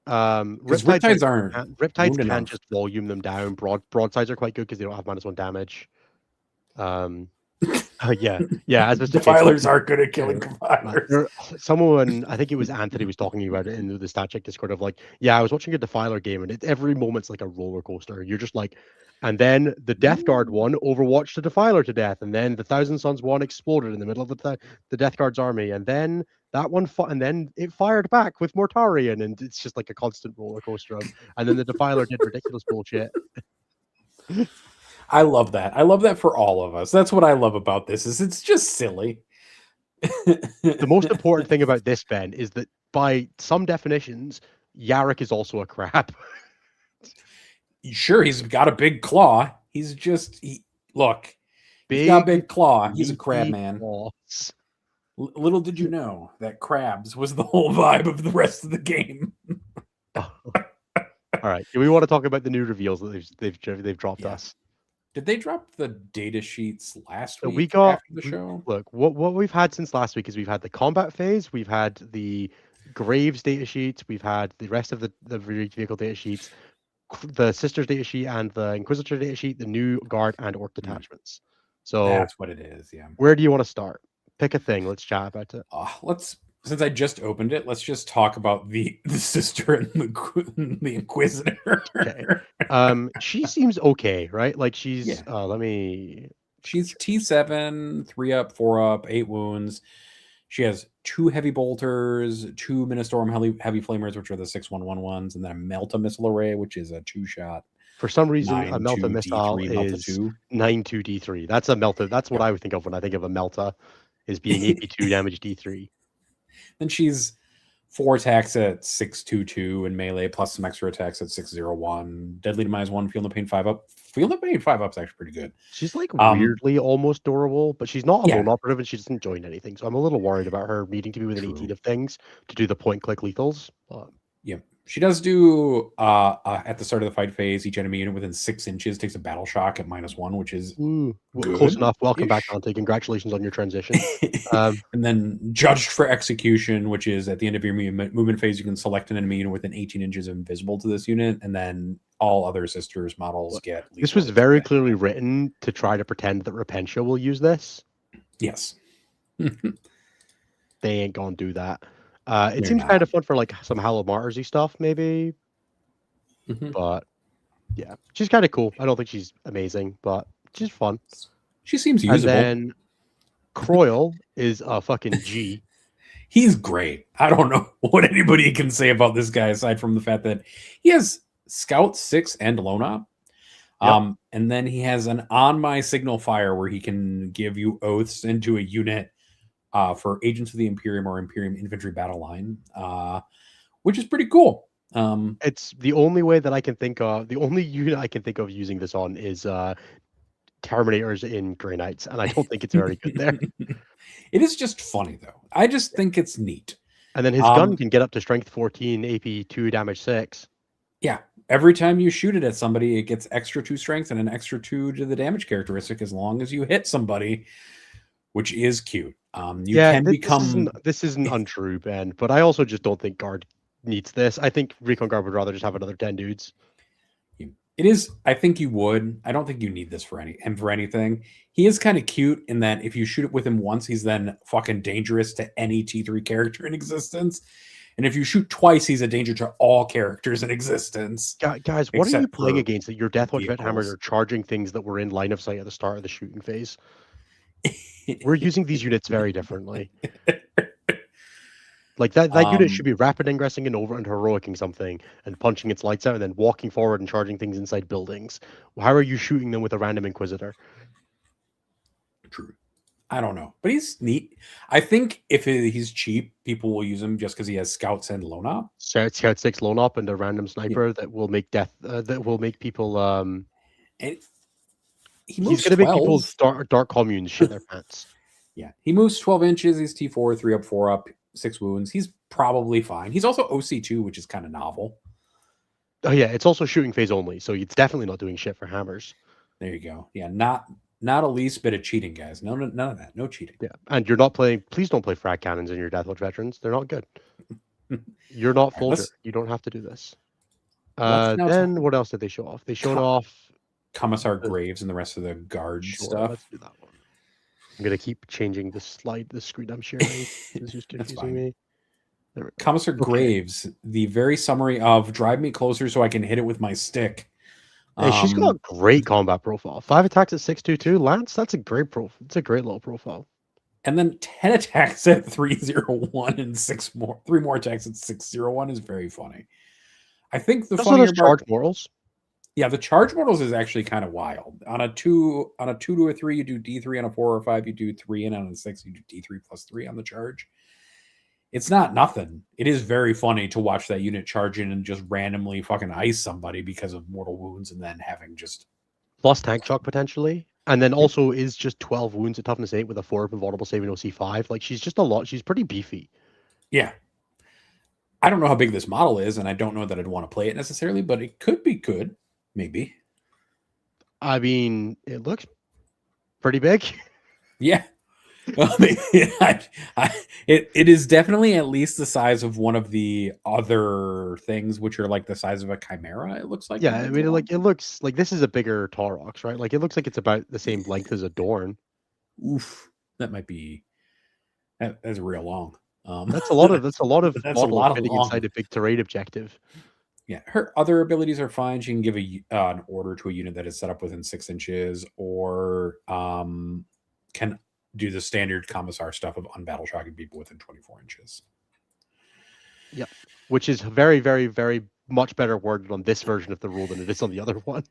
Riptides can just volume them down. Broadsides are quite good because they don't have -1 damage. Yeah. As Defilers are good at killing Defilers. Someone, I think it was Anthony, was talking about it in the stat check Discord of like, yeah, I was watching a Defiler game and every moment's like a roller coaster. You're just like, and then the Death Guard one overwatched the Defiler to death, and then the Thousand Suns one exploded in the middle of the Death Guard's army, and then that one and then it fired back with Mortarion, and it's just like a constant roller coaster of, and then the Defiler did ridiculous bullshit. I love that. I love that for all of us. That's what I love about this, is it's just silly. The most important thing about this, Ben, is that by some definitions, Yarrick is also a crab. Sure, he's got a big claw. He's just look. He's got a big claw. He's a crab man. Little did you know that crabs was the whole vibe of the rest of the game. All right. Do we want to talk about the new reveals that they've dropped us? Did they drop the data sheets last week? We got after the show. Look, what we've had since last week is we've had the combat phase, we've had the Graves data sheets, we've had the rest of the vehicle data sheets, the Sisters data sheet, and the Inquisitor data sheet, the new Guard and Ork detachments. So that's what it is. Yeah. Where do you want to start? Pick a thing. Let's chat about it. Let's since I just opened it, let's just talk about the sister and the Inquisitor. Okay. She seems okay, right? Like she's Yeah. let me She's T7, 3 up, 4 up, 8 wounds. She has 2 heavy bolters, 2 Ministorum heavy flamers, which are the 6/1/1/1s, and then a Melta missile array, which is a 2-shot. for some reason a 9-2 Melta missile D3, Melta is 2. 9-2 D3. That's a Melta. That's what Yep. I would think of when I think of a Melta, is being AP2 damage D3. Then she's 4 attacks at 6/2/2 in melee, plus some extra attacks at 6/0/1. Deadly to -1, feel no pain 5 up. Feel no pain 5 up is actually pretty good. She's like weirdly almost durable, but she's not a Yeah. lone operative and she doesn't join anything. So I'm a little worried about her needing to be within 18 of things to do the point click lethals. But... yeah. She does do at the start of the fight phase, each enemy unit within 6 inches takes a battle shock at -1, which is close enough. Welcome back, Dante. Congratulations on your transition. And then judged for execution, which is at the end of your movement phase, you can select an enemy unit within 18 inches of invisible to this unit, and then all other sisters models get. This was very clearly written to try to pretend that Repentia will use this. Yes. They ain't gonna do that. It seems kind of fun for like some Legally-Distinct stuff, maybe. But yeah, she's kind of cool. I don't think she's amazing, but she's fun. She seems usable. And then Croyle is a fucking G. He's great. I don't know what anybody can say about this guy aside from the fact that he has Scout 6 and Lone Op. Yep. And then he has an on my signal fire where he can give you oaths into a unit for Agents of the Imperium or Imperium Infantry Battle Line, which is pretty cool. It's the only way that I can think of. The only unit I can think of using this on is Terminators in Grey Knights, and I don't think it's very good there. It is just funny though. I just think it's neat. And then his gun can get up to strength 14, AP 2, damage 6. Yeah. Every time you shoot it at somebody, it gets extra 2 strength and an extra 2 to the damage characteristic as long as you hit somebody, which is cute. You can become. This isn't untrue, Ben, but I also just don't think Guard needs this. I think Recon Guard would rather just have another 10 dudes. It is. I think you would. I don't think you need this for anything. He is kind of cute in that if you shoot it with him once, he's then fucking dangerous to any T3 character in existence. And if you shoot twice, he's a danger to all characters in existence. Guys, what are you playing against that your Deathwatch Vet Hammers are charging things that were in line of sight at the start of the shooting phase? We're using these units very differently. Like that unit should be rapid ingressing and over and heroicing something and punching its lights out and then walking forward and charging things inside buildings. How are you shooting them with a random Inquisitor? True. I don't know, but he's neat. I think if he's cheap, people will use him just because he has Scouts and Lone Op. Scout 6 Lone Op and a random sniper that will make that will make people and he's gonna make people's dark communes shit their pants. Yeah, he moves 12 inches. He's T4, 3 up, 4 up, 6 wounds. He's probably fine. He's also OC2, which is kind of novel. Oh yeah, it's also shooting phase only, so it's definitely not doing shit for hammers. There you go. Yeah, not a least bit of cheating, guys. None of that. No cheating. Yeah, and you're not playing. Please don't play frag cannons in your Deathwatch veterans. They're not good. You're not Folger. You don't have to do this. Then what else did they show off? They showed off Commissar Graves and the rest of the guard stuff. Let's do that one. I'm gonna keep changing the screen I'm sharing. It's just confusing me. Commissar Graves, the very summary of drive me closer so I can hit it with my stick. Hey, she's got a great combat profile. 5 attacks at 622 Lance. That's a great profile. It's a great little profile. And then 10 attacks at 301 and 3 more attacks at 601 is very funny. I think the funnier charge morals. Yeah, the charge mortals is actually kind of wild. On a 2 to a 3, you do D3. On a 4 or 5, you do 3, and on a 6, you do D3 plus 3 on the charge. It's not nothing. It is very funny to watch that unit charge in and just randomly fucking ice somebody because of mortal wounds, and then having just plus tank shock potentially, and then also is just 12 wounds at toughness 8 with a 4 vulnerable saving OC5. Like she's just a lot. She's pretty beefy. Yeah. I don't know how big this model is, and I don't know that I'd want to play it necessarily, but it could be good. Maybe. I mean, it looks pretty big. Yeah. It is definitely at least the size of one of the other things, which are like the size of a chimera. It looks like. Yeah, I mean, it looks like this is a bigger Taurox, right? Like it looks like it's about the same length as a Dorn. Oof, that might be. That's real long. That's a lot of That's a model lot of fitting long. inside a big terrain objective. Yeah, her other abilities are fine. She can give an order to a unit that is set up within 6 inches, or can do the standard commissar stuff of unbattle shocking people within 24 inches. Yep. Which is very, very, very much better worded on this version of the rule than it is on the other one.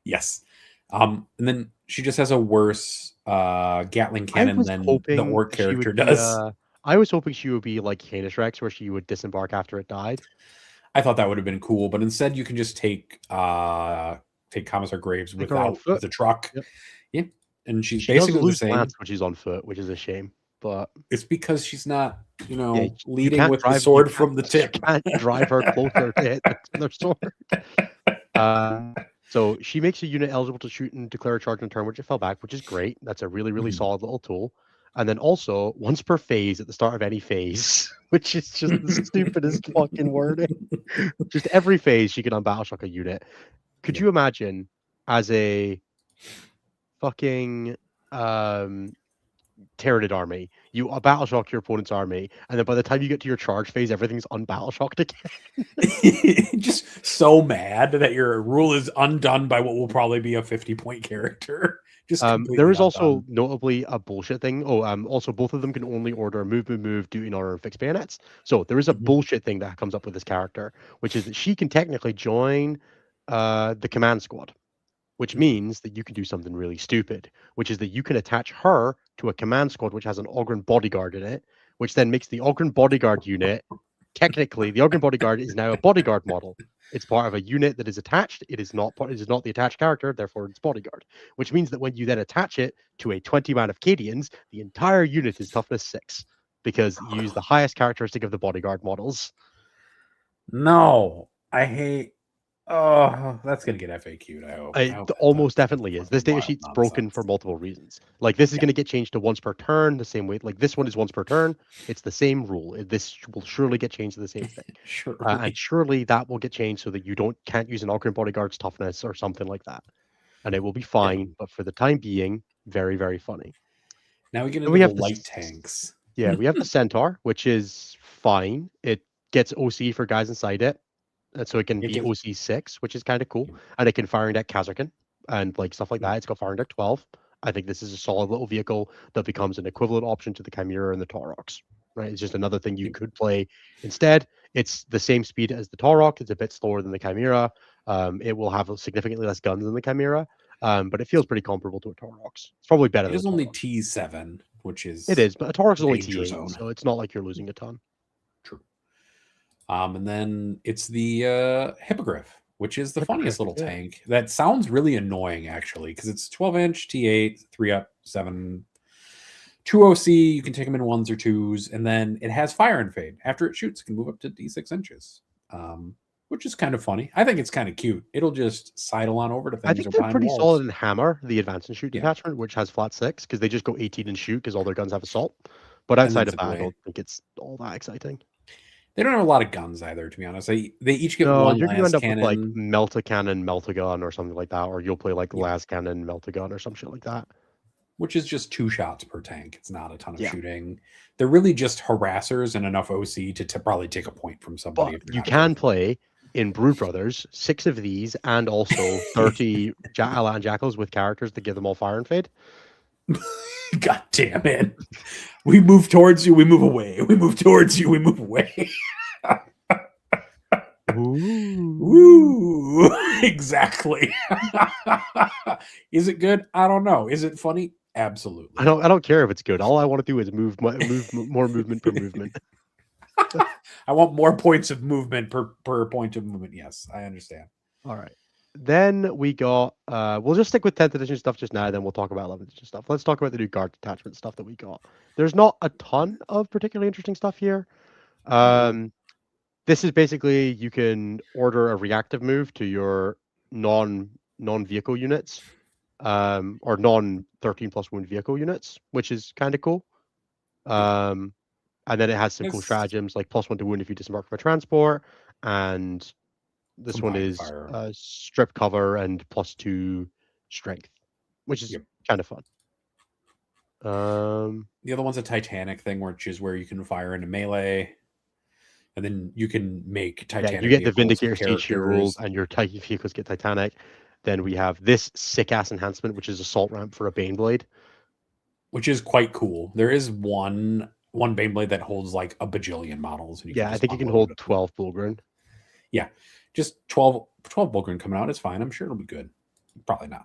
Yes. And then she just has a worse Gatling cannon than the Ork character does. I was hoping she would be like Canis Rex, where she would disembark after it died. I thought that would have been cool, but instead you can just take Commissar Graves with the truck. Yep. Yeah, and she does basically lose the same. lance when she's on foot, which is a shame. But it's because she's not, yeah, leading with the sword from the tip. You can't drive her closer to hit their sword. So she makes a unit eligible to shoot and declare a charge in a turn, which it fell back, which is great. That's a really, really solid little tool. And then also once per phase at the start of any phase, which is just the stupidest fucking wording. Just every phase she can unbattle shock a unit. Could you imagine as a fucking Tyranid army, you battle shock your opponent's army, and then by the time you get to your charge phase, everything's unbattle shocked again. Just so mad that your rule is undone by what will probably be a 50-point character. Just there is also notably a bullshit thing. Also both of them can only order move, duty and order, and fixed bayonets. So there is a bullshit thing that comes up with this character, which is that she can technically join the command squad, which means that you can do something really stupid, which is that you can attach her to a command squad which has an Ogryn bodyguard in it, which then makes the Ogryn bodyguard unit, technically, the Ogryn bodyguard is now a bodyguard model. It's part of a unit that is attached. It is not the attached character, therefore it's bodyguard, which means that when you then attach it to a 20-man of Cadians, the entire unit is toughness 6, because you use the highest characteristic of the bodyguard models. No, I hate... Oh, that's going to get FAQ'd, I hope. It almost definitely is. This data sheet's broken for multiple reasons. Like, this is going to get changed to once per turn, the same way. Like, this one is once per turn. It's the same rule. This will surely get changed to the same thing. And surely that will get changed so that you can't use an Ogryn bodyguard's toughness or something like that. And it will be fine. Yeah. But for the time being, very, very funny. Now we get into the light tanks. Yeah, we have the Centaur, which is fine. It gets OC for guys inside it. And so it can be OC 6, which is kind of cool. And it can firing deck Kazarkan and like stuff like that. It's got firing deck 12. I think this is a solid little vehicle that becomes an equivalent option to the Chimera and the Taurox. Right? It's just another thing you could play instead. It's the same speed as the Taurox. It's a bit slower than the Chimera. It will have significantly less guns than the Chimera. But it feels pretty comparable to a Taurox. It's probably better than it is only T7, which is... It is, but a Taurox is only T8, so it's not like you're losing a ton. True. And then it's the Hippogriff, which is the funniest little tank. That sounds really annoying, actually, because it's 12-inch, T8, 3-up, 7, 2 OC. You can take them in 1s or 2s, and then it has fire and fade. After it shoots, it can move up to D6 inches, which is kind of funny. I think it's kind of cute. It'll just sidle on over to things. I think they're pretty solid in Hammer, the advance and shoot detachment, which has flat 6, because they just go 18 and shoot because all their guns have assault. But outside of that, I don't think it's all that exciting. They don't have a lot of guns either, to be honest. They each get one you're gonna end up cannon. with like Melta-Cannon, Melta-Gun, or something like that, or you'll play like Las-Cannon, Melta-Gun, or some shit like that. Which is just 2 shots per tank. It's not a ton of shooting. They're really just harassers and enough OC to probably take a point from somebody. But you can play in Brood Brothers 6 of these and also 30 Aladdin Jackals with characters that give them all fire and fade. God damn it. We move towards you, we move away. We move towards you, we move away. Ooh. Exactly. Is it good? I don't know. Is it funny? Absolutely. I don't care if it's good. All I want to do is move more movement per movement. I want more points of movement per point of movement. Yes, I understand. All right. Then we got, we'll just stick with 10th edition stuff just now, then we'll talk about 11th edition stuff. Let's talk about the new guard detachment stuff that we got. There's not a ton of particularly interesting stuff here. This is basically, you can order a reactive move to your non-vehicle units, or non-13 plus wound vehicle units, which is kind of cool. And then it has some cool stratagems like +1 to wound if you disembark from a transport, and this one is strip cover and +2 strength, which is kind of fun. Um, The other one's a Titanic thing, which is where you can fire into melee, and then you can make yeah, you Titanic get the vehicles Vindicator station rules, characters, and your Titan vehicles get Titanic. Then we have this sick ass enhancement, which is assault ramp for a Baneblade. which is quite cool. There is one Baneblade that holds like a bajillion models, and you can Yeah, I just think it can unload hold them. 12 Bullgren. Yeah, just 12 Bulgrin coming out. It's fine. I'm sure it'll be good. Probably not.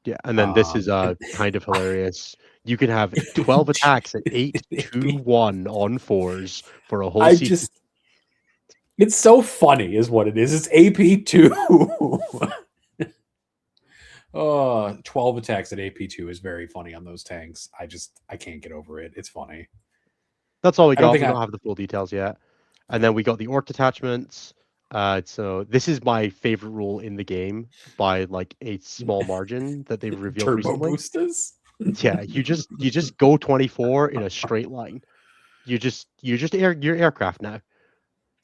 Yeah, and then this is And kind of hilarious. You can have 12 attacks at 8-2-1 on 4s for a whole I season. just, it's so funny, is what it is. It's AP2. 12 attacks at AP2 is very funny on those tanks. I can't get over it. It's funny. That's all we I don't got. think We I. don't have the full details yet. And then we got the Orc detachments. So this is my favorite rule in the game by like a small margin that they've revealed Turbo recently. boosters. Yeah, you just go 24 in a straight line. You're aircraft now.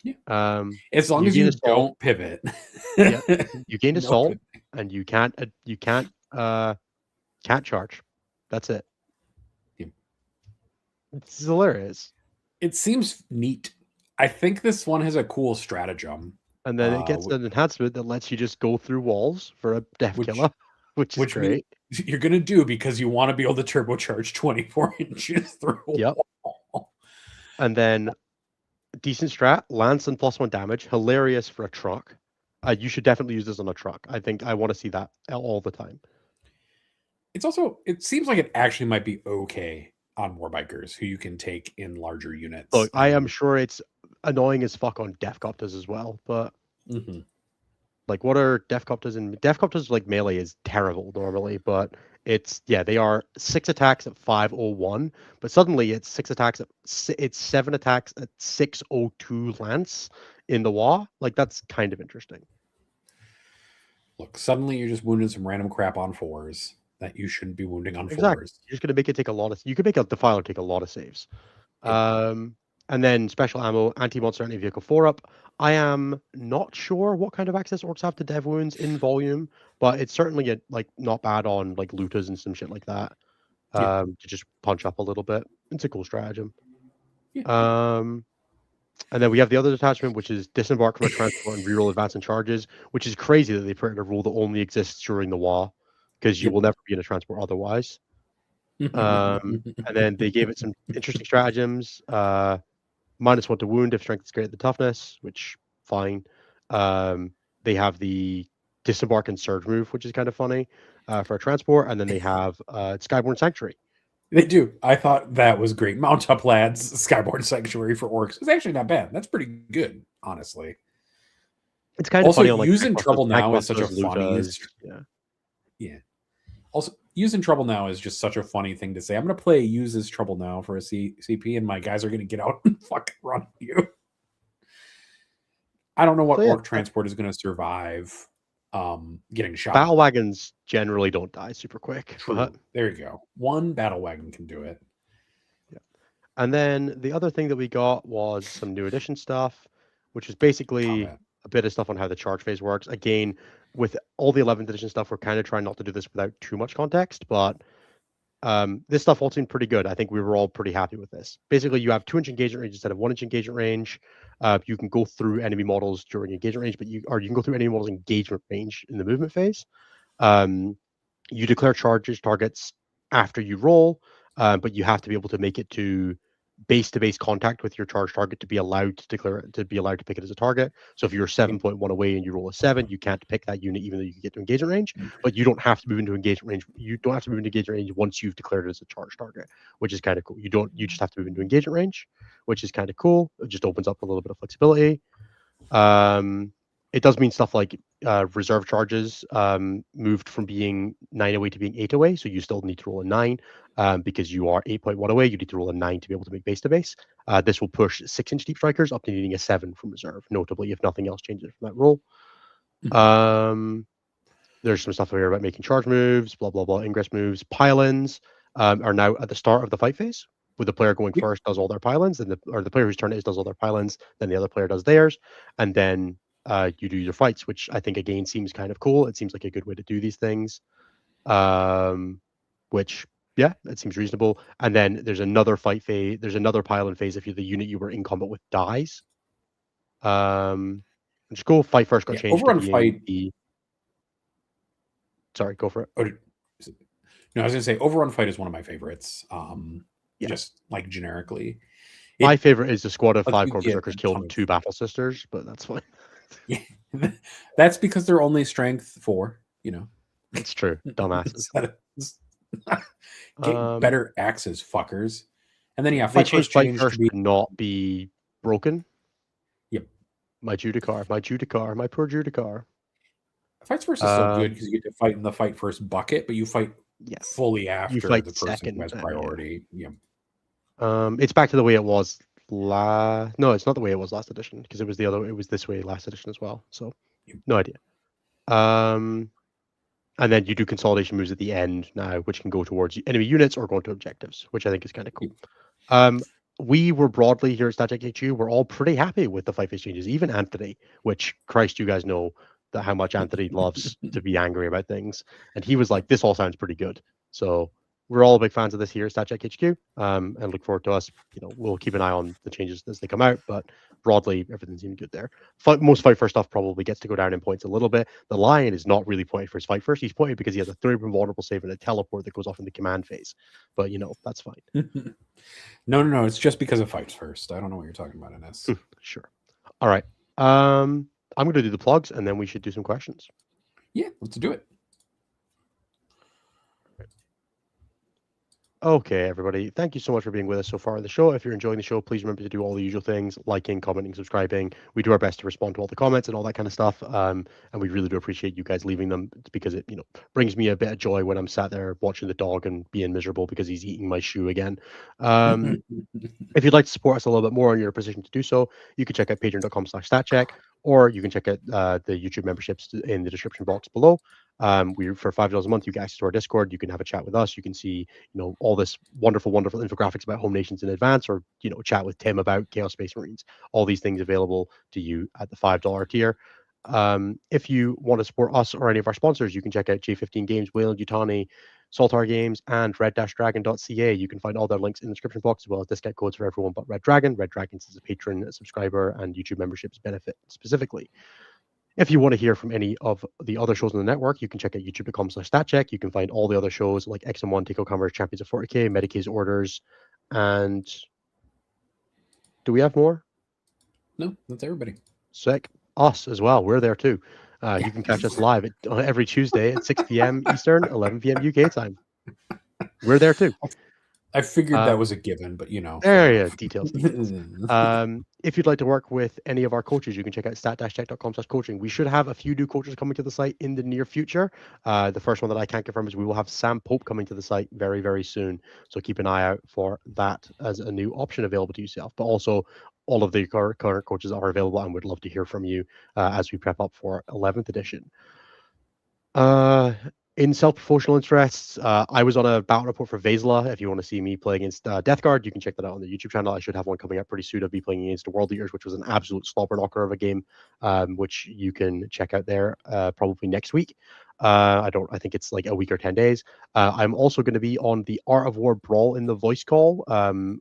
Yeah. As long You as gain you assault. don't pivot. Yeah, you gain No assault, pivot. and can't charge. That's it. Yeah. It's hilarious. It seems neat. I think this one has a cool stratagem. And then it gets an enhancement that lets you just go through walls for a death killer, which is great. You're going to do because you want to be able to turbocharge 24 inches through a Yep. wall. And then decent strat, lance and +1 damage, hilarious for a truck. You should definitely use this on a truck. I think I want to see that all the time. It seems like it actually might be okay on warbikers who you can take in larger units. Look, I am sure it's annoying as fuck on Deathcopters as well, but like, what are Deathcopters? And Deathcopters like melee is terrible normally, but they are 6 attacks at 501, but suddenly it's 6 attacks it's 7 attacks at 602 lance in the WA. Like, that's kind of interesting. Look, suddenly you're just wounding some random crap on 4s that you shouldn't be wounding on 4s. Exactly. You're just gonna make it take a lot of. You could make a defiler take a lot of saves. Yeah. And then special ammo, anti-monster, anti-vehicle 4-up. I am not sure what kind of access orcs have to dev wounds in volume, but it's certainly not bad on like looters and some shit like that. To just punch up a little bit. It's a cool stratagem. Yeah. And then we have the other detachment, which is disembark from a transport and reroll advance and charges, which is crazy that they put in a rule that only exists during the WA, because you will never be in a transport otherwise. And then they gave it some interesting stratagems. -1 to wound if strength is greater than toughness, which fine. They have the disembark and surge move, which is kind of funny for a transport, and then they have Skyborn Sanctuary. They do. I thought that was great. Mount up, lads. Skyborn Sanctuary for orcs. It's actually not bad. That's pretty good, honestly. It's kind of funny on like using Trouble Now is such a funny. Yeah. Also, using Trouble Now is just such a funny thing to say. I'm going to play use this Trouble Now for a CP, and my guys are going to get out and fucking run you. I don't know what orc transport is going to survive getting shot. Battle wagons generally don't die super quick. True. But there you go. One battle wagon can do it. Yeah. And then the other thing that we got was some new edition stuff, which is basically a bit of stuff on how the charge phase works. Again, with all the 11th edition stuff, we're kind of trying not to do this without too much context, but this stuff all seemed pretty good. I think we were all pretty happy with this. Basically, you have 2-inch engagement range instead of 1-inch engagement range. You can go through enemy models during engagement range, but you can go through enemy models engagement range in the movement phase. You declare charges targets after you roll, but you have to be able to make it to base-to-base contact with your charge target to be allowed to pick it as a target. So if you're 7.1 away and you roll a 7, you can't pick that unit even though you can get to engagement range, but you don't have to move into engagement range. You don't have to move into engagement range once you've declared it as a charge target, which is kind of cool. You just have to move into engagement range, which is kind of cool. It just opens up a little bit of flexibility. It does mean stuff like reserve charges moved from being 9 away to being 8 away, so you still need to roll a 9 because you are 8.1 away. You need to roll a 9 to be able to make base to base. This will push 6-inch deep strikers up to needing a 7 from reserve, notably if nothing else changes from that roll. There's some stuff here about making charge moves, blah blah blah, ingress moves. Pylons are now at the start of the fight phase, with the player going first does all their pylons, and the player whose turn it is does all their pylons, then the other player does theirs, and then you do your fights, which I think again seems kind of cool. It seems like a good way to do these things, which Yeah, that seems reasonable. And then there's another fight phase. There's another pile-in phase if the unit you were in combat with dies. Just go fight first got Yeah, changed to overrun being fight. the. Sorry, go for it. Oh, no, I was gonna say overrun fight is one of my favorites. Yeah. Just like generically, My it favorite is the squad of lets 5 you core get berserkers a killed ton of. 2 battle sisters, but that's fine. Yeah, that's because they're only strength 4. It's true. Dumbasses. Get better axes, fuckers. And then They fight changed first fight change to first be. to not be broken. Yep. My Judicar, my poor Judicar. Fights first is still good because you get to fight in the fight first bucket, but you fight fully after you fight the person who has priority. Yeah. It's back to the way it was no, it's not the way it was last edition because it was this way last edition as well. So no idea. And then you do consolidation moves at the end now, which can go towards enemy units or go to objectives, which I think is kind of cool. We were broadly here at StatCheck HQ, we're all pretty happy with the fight phase changes, even Anthony, which Christ, you guys know that how much Anthony loves to be angry about things. And he was like, this all sounds pretty good. So we're all big fans of this here at StatCheck HQ, and look forward to us. We'll keep an eye on the changes as they come out, but broadly, everything seemed good there. Most fight first stuff probably gets to go down in points a little bit. The Lion is not really pointed for his fight first. He's pointed because he has a 3 invulnerable save and a teleport that goes off in the command phase. But, that's fine. No. It's just because of fights first. I don't know what you're talking about in this. Sure. All right. I'm going to do the plugs, and then we should do some questions. Yeah, let's do it. Okay, everybody. Thank you so much for being with us so far in the show. If you're enjoying the show, please remember to do all the usual things, liking, commenting, subscribing. We do our best to respond to all the comments and all that kind of stuff. And we really do appreciate you guys leaving them because it, brings me a bit of joy when I'm sat there watching the dog and being miserable because he's eating my shoe again. If you'd like to support us a little bit more and you're in a position to do so, you can check out patreon.com/statcheck, or you can check out the YouTube memberships in the description box below. For $5 a month, you get access to our Discord. You can have a chat with us. You can see, all this wonderful infographics about home nations in advance, or chat with Tim about Chaos Space Marines. All these things available to you at the $5 tier. If you want to support us or any of our sponsors, you can check out J15 Games, Whale, Yutani, Saltar Games, and red-dragon.ca. You can find all their links in the description box, as well as discount codes for everyone but Red Dragon. Red Dragons is a patron, a subscriber, and YouTube memberships benefit specifically. If you want to hear from any of the other shows on the network, you can check out youtube.com/statcheck. You can find all the other shows like XM1, Takeo Converse, Champions of 40K, Medicaid's Orders, and do we have more? No, that's everybody. Sick. Us as well. We're there too. You can catch us live every Tuesday at 6 p.m. Eastern, 11 p.m. UK time. We're there too. I figured that was a given, but details. If you'd like to work with any of our coaches, you can check out stat-check.com/coaching. We should have a few new coaches coming to the site in the near future. The first one that I can't confirm is we will have Sam Pope coming to the site very, very soon. So keep an eye out for that as a new option available to yourself. But also, all of the current coaches are available and would love to hear from you as we prep up for 11th edition. In self-promotional interests, I was on a battle report for Vezla. If you want to see me play against Death Guard, you can check that out on the YouTube channel. I should have one coming up pretty soon. I'll be playing against the World Eaters, which was an absolute slobber knocker of a game, which you can check out there probably next week. I think it's like a week or 10 days. I'm also going to be on the Art of War Brawl in the voice call,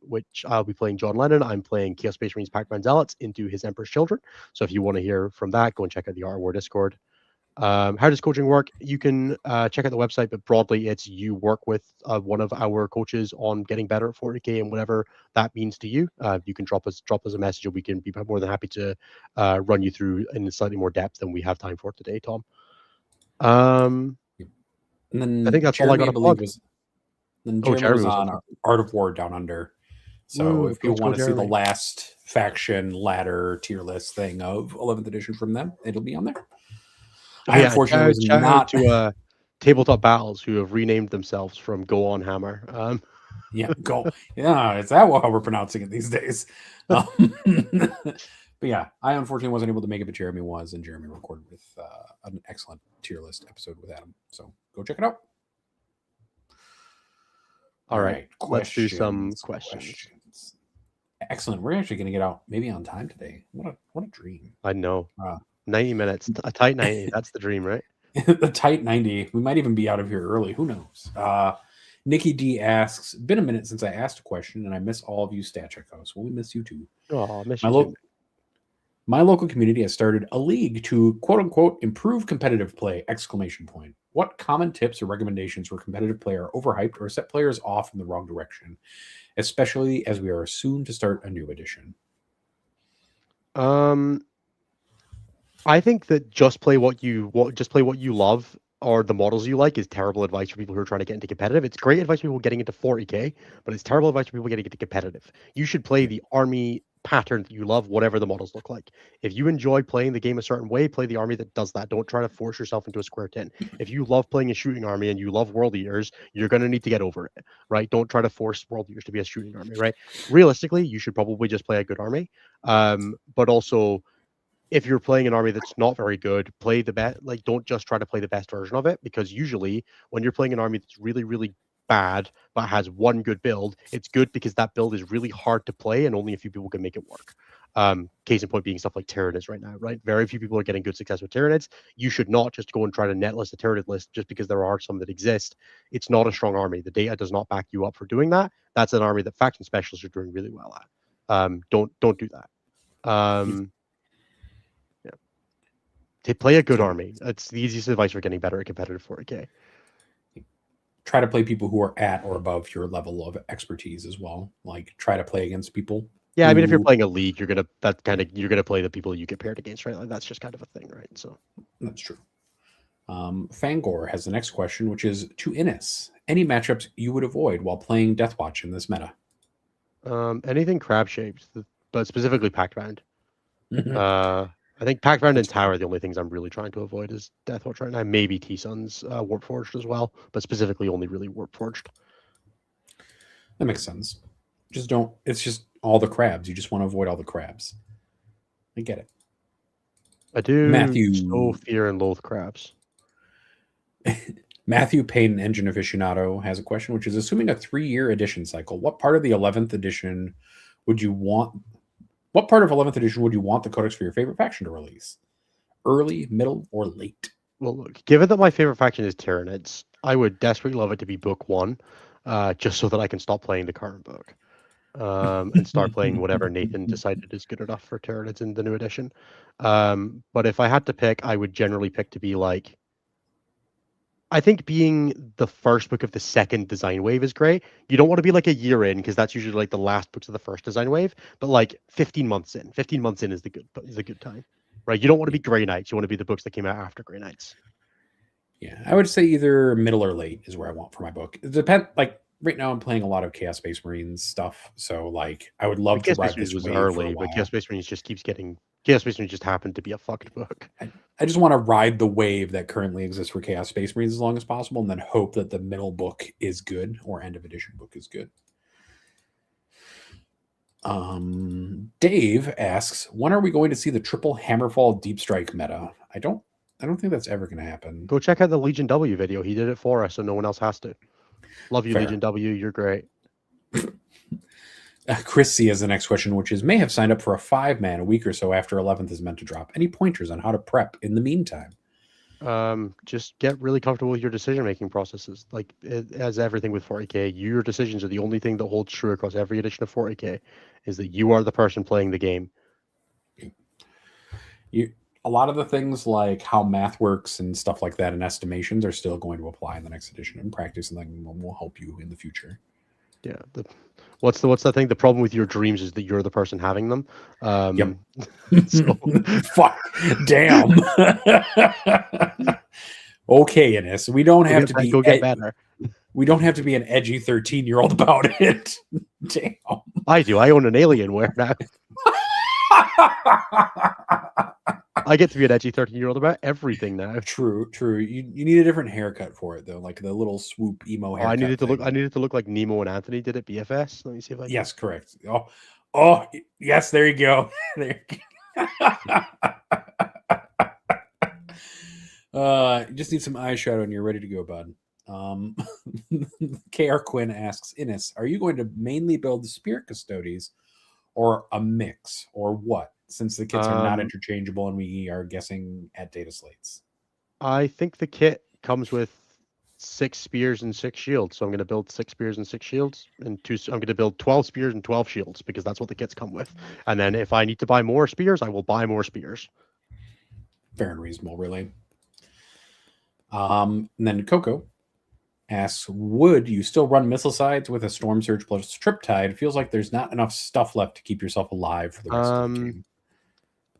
which I'll be playing John Lennon. I'm playing Chaos Space Marines Pac-Man Zealots into his Emperor's Children. So if you want to hear from that, go and check out the Art of War Discord. How does coaching work? You can check out the website, but broadly, it's you work with one of our coaches on getting better at 40K and whatever that means to you. You can drop us a message, and we can be more than happy to run you through in slightly more depth than we have time for today, Tom. And then I think that's Jeremy, all I got to plug. Jeremy was on Art of War Down Under. So if you want to see the last faction ladder tier list thing of 11th edition from them, it'll be on there. I unfortunately was not to Tabletop Battles, who have renamed themselves from Go On Hammer. Go. Yeah, is that how we're pronouncing it these days? But yeah, I unfortunately wasn't able to make it, but Jeremy was, and Jeremy recorded with an excellent tier list episode with Adam. So go check it out. All right. Let's do some questions. Excellent. We're actually going to get out maybe on time today. What a dream. I know. 90 minutes, a tight 90. That's the dream, right? The tight 90. We might even be out of here early. Who knows? Nikki D asks, been a minute since I asked a question, and I miss all of you stat check hosts. Well, we miss you too. Oh, I miss My, you too. my local community has started a league to quote unquote improve competitive play! Exclamation point. What common tips or recommendations for competitive play are overhyped or set players off in the wrong direction, especially as we are soon to start a new edition? I think that just play what you love or the models you like is terrible advice for people who are trying to get into competitive. It's great advice for people getting into 40k, but it's terrible advice for people getting into competitive. You should play the army pattern that you love, whatever the models look like. If you enjoy playing the game a certain way, play the army that does that. Don't try to force yourself into a square 10. If you love playing a shooting army and you love world eaters, you're going to need to get over it, right? Don't try to force world eaters to be a shooting army, right? Realistically, you should probably just play a good army. But also, if you're playing an army that's not very good, play the best. Like, don't just try to play the best version of it, because usually when you're playing an army that's really, really bad but has one good build, it's good because that build is really hard to play and only a few people can make it work. Case in point being stuff like Tyranids right now, right? Very few people are getting good success with Tyranids. You should not just go and try to netlist a Tyranid list just because there are some that exist. It's not a strong army. The data does not back you up for doing that. That's an army that faction specialists are doing really well at. Don't do that. To play a good army. That's the easiest advice for getting better at competitive 40k. Try to play people who are at or above your level of expertise as well. Like, try to play against people. Yeah, I mean, if you're playing a league, you're gonna play the people you get paired against, right? Like, that's just kind of a thing, right? So that's true. Fangor has the next question, which is to Innis. Any matchups you would avoid while playing Deathwatch in this meta? Anything crab shaped, but specifically packed round. I think packed round and tower are the only things I'm really trying to avoid is Deathwatch right now. Maybe T-Sun's Warp Forged as well, but specifically only really Warp Forged. That makes sense. Just don't. It's just all the crabs. You just want to avoid all the crabs. I get it. I do. Matthew, so fear and loathe crabs. Matthew Payne, engine aficionado, has a question, which is: assuming a 3-year edition cycle, what part of the 11th edition would you want? What part of 11th edition would you want the codex for your favorite faction to release? Early, middle, or late? Well, look, given that my favorite faction is Tyranids, I would desperately love it to be book 1, just so that I can stop playing the current book. And start playing whatever Nathan decided is good enough for Tyranids in the new edition. But if I had to pick, I would generally pick to be like, I think being the first book of the second design wave is great. You don't want to be like a year in, because that's usually like the last books of the first design wave. But like 15 months in, 15 months in is a good time, right? You don't want to be Grey Knights. You want to be the books that came out after Grey Knights. Yeah, I would say either middle or late is where I want for my book. It depends. Like right now, I'm playing a lot of Chaos Space Marines stuff, so like I would love to ride this wave early, but Chaos Space Marines just keeps getting. Chaos Space Marines just happened to be a fucked book. I just want to ride the wave that currently exists for Chaos Space Marines as long as possible, and then hope that the middle book is good or end of edition book is good. Dave asks, when are we going to see the triple Hammerfall Deep Strike meta? I don't think that's ever going to happen. Go check out the Legion W video. He did it for us, so no one else has to. Love you, Fair. Legion W. You're great. Chris C has the next question, which is: may have signed up for a 5-man a week or so after 11th is meant to drop. Any pointers on how to prep in the meantime? Just get really comfortable with your decision-making processes. Like, as everything with 40k, your decisions are the only thing that holds true across every edition of 40k, is that you are the person playing the game. A lot of the things like how math works and stuff like that and estimations are still going to apply in the next edition, and practicing them will help you in the future. Yeah. What's that thing? The problem with your dreams is that you're the person having them. Yep. Fuck. Damn. Okay, Innes. We don't have to be. Go get better. We don't have to be an edgy 13-year-old about it. Damn. I do. I own an Alienware now. I get to be an edgy 13-year-old about everything now. True. You need a different haircut for it though, like the little swoop emo haircut. I needed to look like Nemo and Anthony did at BFS. Let me see if I can. Yes, correct. Oh, yes, there you go. There you go. You just need some eyeshadow and you're ready to go, bud. KR Quinn asks, Innes, are you going to mainly build the Spirit Custodes or a mix, or what? Since the kits are not interchangeable and we are guessing at data slates. I think the kit comes with 6 spears and 6 shields. So I'm going to build 6 spears and 6 shields, and I'm going to build 12 spears and 12 shields because that's what the kits come with. And then if I need to buy more spears, I will buy more spears. Fair and reasonable, really. And then Coco asks, would you still run missile sides with a storm surge plus triptide? Feels like there's not enough stuff left to keep yourself alive for the rest of the game.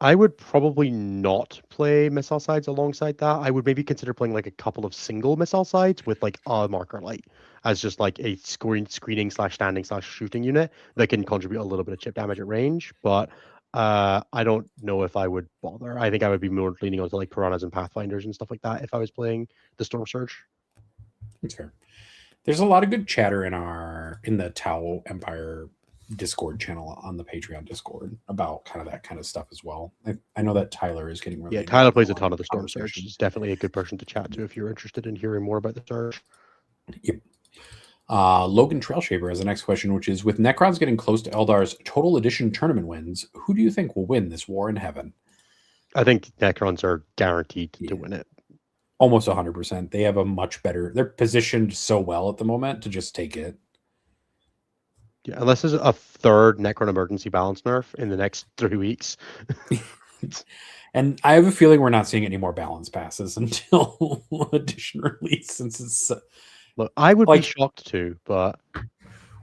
I would probably not play missile sides alongside that. I would maybe consider playing like a couple of single missile sides with like a marker light as just like a screening / standing / shooting unit that can contribute a little bit of chip damage at range. But I don't know if I would bother. I think I would be more leaning onto like piranhas and pathfinders and stuff like that if I was playing the storm surge. That's fair. There's a lot of good chatter in the Tau Empire Discord channel on the Patreon Discord about kind of that kind of stuff as well. I know that Tyler is getting really Tyler plays a ton of the storm surge. He's definitely a good person to chat to if you're interested in hearing more about the surge. Yep. Logan Trailshaver has the next question, which is, with Necrons getting close to Eldar's total edition tournament wins, who do you think will win this war in heaven? I think Necrons are guaranteed to win it. Almost 100%. They have a much better... They're positioned so well at the moment to just take it. Yeah, unless there's a third Necron emergency balance nerf in the next 3 weeks. And I have a feeling we're not seeing any more balance passes until edition release, since it's... Look, I would be shocked too, but...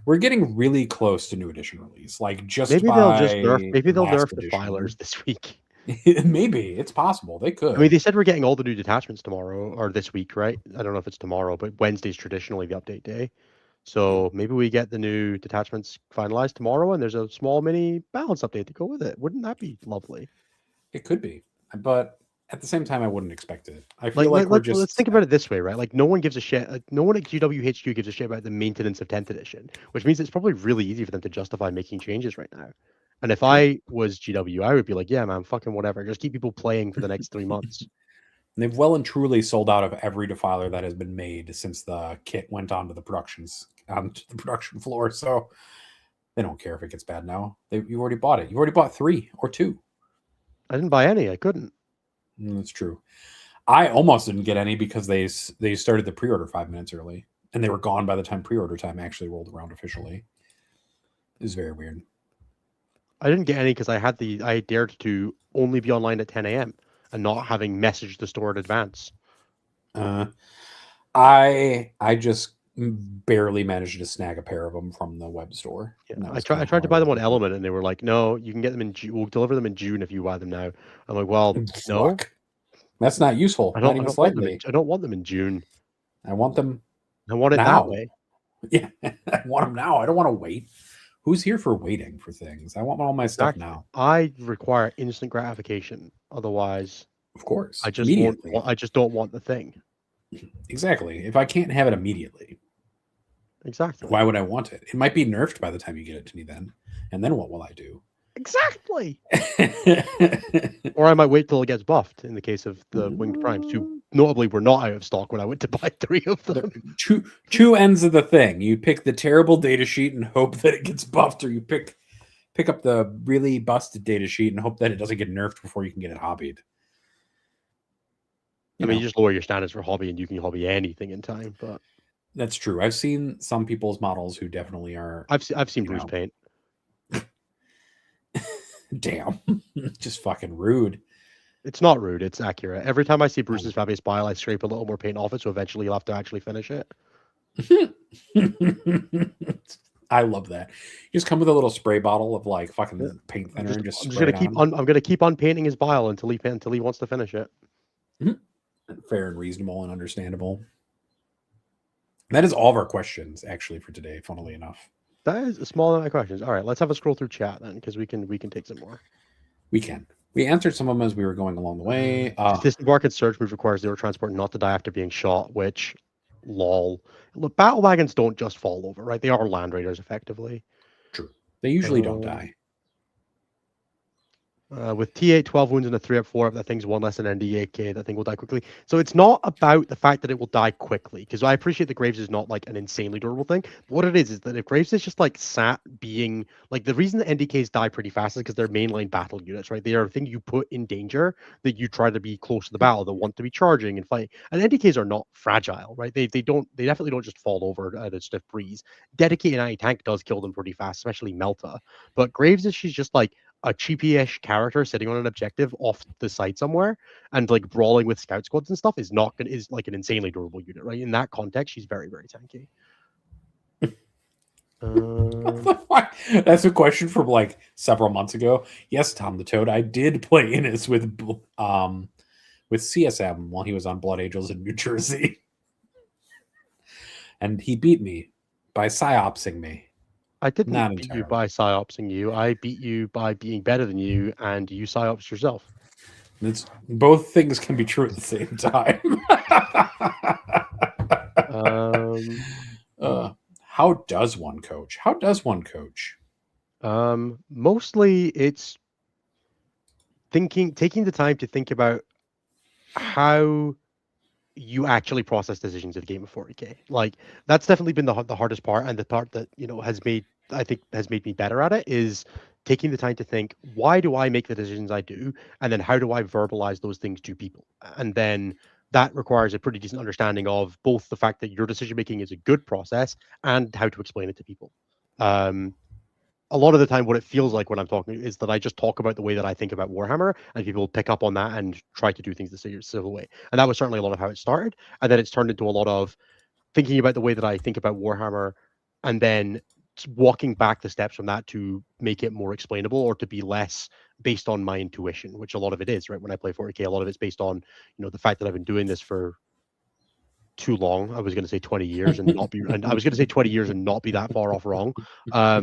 We're getting really close to new edition release. Like, just maybe by they'll nerf edition. defilers this week. Maybe. It's possible. They could. I mean, they said we're getting all the new detachments tomorrow, or this week, right? I don't know if it's tomorrow, but Wednesday's traditionally the update day. So maybe we get the new detachments finalized tomorrow, and there's a small mini balance update to go with it. Wouldn't that be lovely? It could be, but at the same time, I wouldn't expect it. I feel like let's think about it this way, right? Like, no one gives a shit. No one at GWHQ gives a shit about the maintenance of 10th edition, which means it's probably really easy for them to justify making changes right now. And if I was GW, I would be like, yeah, man, fucking whatever. Just keep people playing for the next 3 months. And they've well and truly sold out of every defiler that has been made since the kit went onto the production floor. So they don't care if it gets bad now. You already bought it. You already bought 3 or 2. I didn't buy any. I couldn't. That's true. I almost didn't get any because they started the pre-order 5 minutes early, and they were gone by the time pre-order time actually rolled around officially. It was very weird. I didn't get any because I dared to only be online at 10 a.m. and not having messaged the store in advance. I just barely managed to snag a pair of them from the web store. Yeah, I tried to buy them on Element, and they were like, "No, you can get them in June. We'll deliver them in June if you buy them now." I'm like, "Well, no, that's not useful. I don't want them in June. I want them. I want it now. That way. Yeah, I want them now. I don't want to wait. Who's here for waiting for things? I want all my stuff now. I require instant gratification. Otherwise, of course, I just don't want the thing. Exactly. If I can't have it immediately, exactly. Why would I want it? It might be nerfed by the time you get it to me then. And then what will I do? Exactly. Or I might wait till it gets buffed in the case of the Winged Primes, who notably were not out of stock when I went to buy 3 of them. Two ends of the thing. You pick the terrible data sheet and hope that it gets buffed, or you pick up the really busted data sheet and hope that it doesn't get nerfed before you can get it hobbied. You just lower your standards for hobby and you can hobby anything in time. But that's true. I've seen some people's models who definitely are. I've seen Bruce paint. Damn, just fucking rude. It's not rude. It's accurate. Every time I see Bruce's Fabius Bile, I scrape a little more paint off it, so eventually you'll have to actually finish it. I love that. You just come with a little spray bottle of like fucking paint thinner and just. I'm gonna keep on painting his bile until he wants to finish it. Fair and reasonable and understandable. That is all of our questions actually for today. Funnily enough. That is a small amount of questions. All right, let's have a scroll through chat then, because we can take some more. We can. We answered some of them as we were going along the way. Disembark and surge move requires zero transport not to die after being shot, which, lol. Look, battle wagons don't just fall over, right? They are land raiders, effectively. True. They usually don't die. With T8, 12 wounds and a 3 up 4 up, that thing's one less than ND8K. That thing will die quickly. So it's not about the fact that it will die quickly, because I appreciate that Graves is not like an insanely durable thing. But what it is that if Graves is just like sat being like the reason that NDKs die pretty fast is because they're mainline battle units, right? They are a thing you put in danger that you try to be close to the battle, that want to be charging and fighting. And NDKs are not fragile, right? They definitely don't just fall over at a stiff breeze. Dedicated anti-tank does kill them pretty fast, especially Melta. But Graves is she's just like a cheapy-ish character sitting on an objective off the side somewhere and like brawling with scout squads and stuff is like an insanely durable unit, right? In that context, she's very, very tanky. That's a question from like several months ago. Yes, Tom the Toad, I did play Innis with CSM while he was on Blood Angels in New Jersey. And he beat me by psyopsing me. I didn't beat you by psyopsing you. I beat you by being better than you, and you psyops yourself. Both things can be true at the same time. How does one coach? Mostly it's taking the time to think about how you actually process decisions in a game of 40k. Like that's definitely been the hardest part, and the part that has made me better at it is taking the time to think, why do I make the decisions I do, and then how do I verbalize those things to people, and then that requires a pretty decent understanding of both the fact that your decision making is a good process and how to explain it to people. A lot of the time what it feels like when I'm talking is that I just talk about the way that I think about Warhammer, and people pick up on that and try to do things the civil way. And that was certainly a lot of how it started. And then it's turned into a lot of thinking about the way that I think about Warhammer, and then walking back the steps from that to make it more explainable or to be less based on my intuition, which a lot of it is, right? When I play 40k, a lot of it's based on, the fact that I've been doing this for too long. I was going to say 20 years and not be, and I was going to say 20 years and not be that far off wrong. But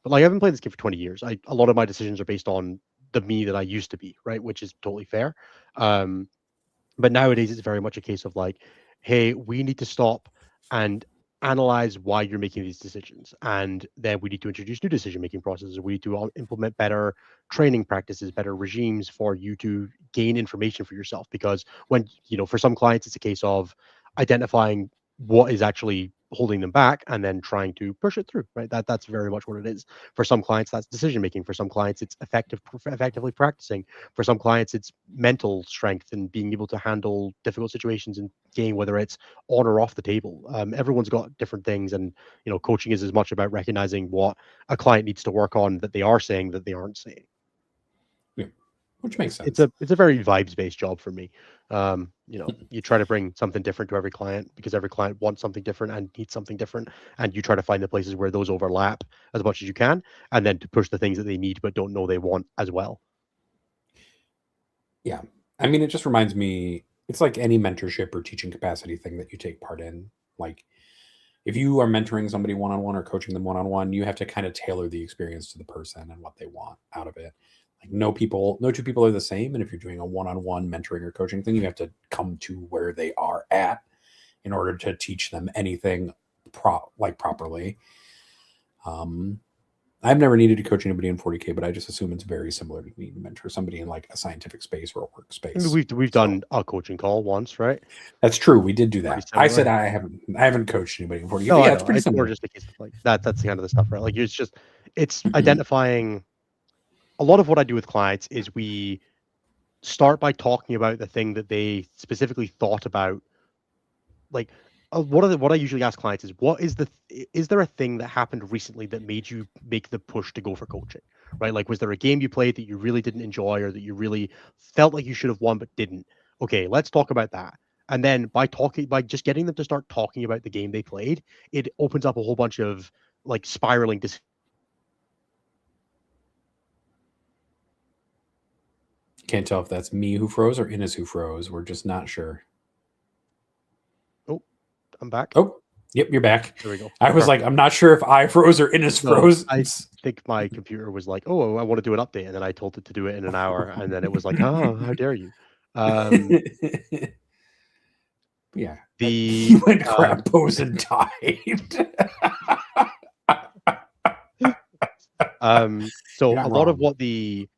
like, I haven't played this game for 20 years. A lot of my decisions are based on the me that I used to be, right? Which is totally fair. But nowadays it's very much a case of like, hey, we need to stop and analyze why you're making these decisions, and then we need to introduce new decision making processes. We need to implement better training practices, better regimes for you to gain information for yourself, because when for some clients it's a case of identifying what is actually holding them back and then trying to push it through, right? That's very much what it is. For some clients that's decision making, for some clients it's effectively practicing, for some clients it's mental strength and being able to handle difficult situations in game, whether it's on or off the table. Everyone's got different things, and coaching is as much about recognizing what a client needs to work on that they are saying that they aren't saying. Yeah, which makes sense. It's a very vibes based job for me. You try to bring something different to every client because every client wants something different and needs something different, and you try to find the places where those overlap as much as you can, and then to push the things that they need but don't know they want as well. Yeah, I mean, it just reminds me, it's like any mentorship or teaching capacity thing that you take part in. Like, if you are mentoring somebody one-on-one or coaching them one-on-one, you have to kind of tailor the experience to the person and what they want out of it. Like, no two people are the same. And if you're doing a one-on-one mentoring or coaching thing, you have to come to where they are at in order to teach them anything properly. I've never needed to coach anybody in 40k, but I just assume it's very similar to needing to mentor somebody in like a scientific space or a workspace. I mean, we've done a coaching call once, right? That's true. We did do that. I said I haven't coached anybody in 40k. No, yeah, it's pretty similar. Just a case of like that. That's the kind of the stuff, right? Like it's identifying. A lot of what I do with clients is we start by talking about the thing that they specifically thought about. Like, what I usually ask clients is, is there a thing that happened recently that made you make the push to go for coaching, right? Like, was there a game you played that you really didn't enjoy or that you really felt like you should have won but didn't? Okay, let's talk about that. And then by just getting them to start talking about the game they played, it opens up a whole bunch of like spiraling Can't tell if that's me who froze or Innes who froze. We're just not sure. Oh, I'm back. Oh, yep, you're back. There we go. I was like, I'm not sure if I froze or Innes froze. I think my computer was like, oh, I want to do an update. And then I told it to do it in an hour. And then it was like, oh, how dare you? Yeah. He went crap pose and died. So a lot of what the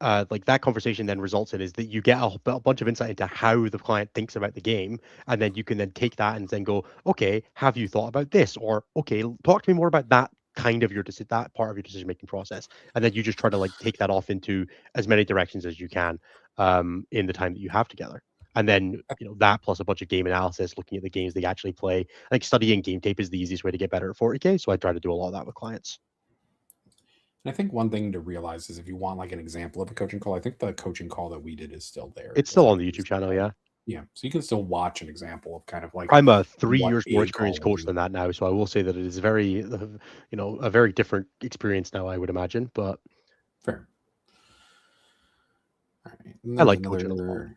like that conversation then results in is that you get a bunch of insight into how the client thinks about the game, and then you can then take that and then go, okay, have you thought about this? Or okay, talk to me more about that kind of that part of your decision making process, and then you just try to like take that off into as many directions as you can in the time that you have together. And then, that plus a bunch of game analysis, looking at the games they actually play. Like studying game tape is the easiest way to get better at 40K. So I try to do a lot of that with clients. And I think one thing to realize is if you want like an example of a coaching call, I think the coaching call that we did is still there. It's still on the YouTube channel, yeah. Yeah. So you can still watch an example of kind of like I'm a 3 what years more a call experienced would coach do. than that now, so I will say that it is very, a very different experience now, I would imagine, but Fair. All right. And I there's like coaching a lot. another.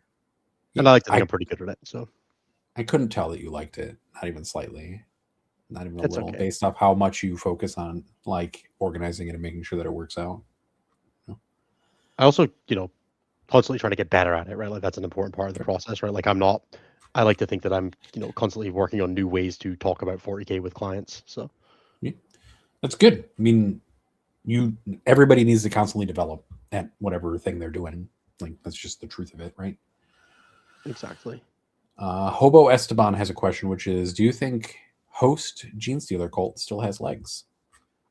And I like to think I'm pretty good at it, so I couldn't tell that you liked it, not even slightly, not even a it's little, okay. based off how much you focus on like organizing it and making sure that it works out. I also, constantly trying to get better at it, right? Like that's an important part of the process, right? Like I like to think that I'm, constantly working on new ways to talk about 40K with clients. So Yeah. That's good. I mean, everybody needs to constantly develop at whatever thing they're doing. Like that's just the truth of it, right? exactly. Hobo Esteban has a question, which is, do you think host Gene Stealer cult still has legs?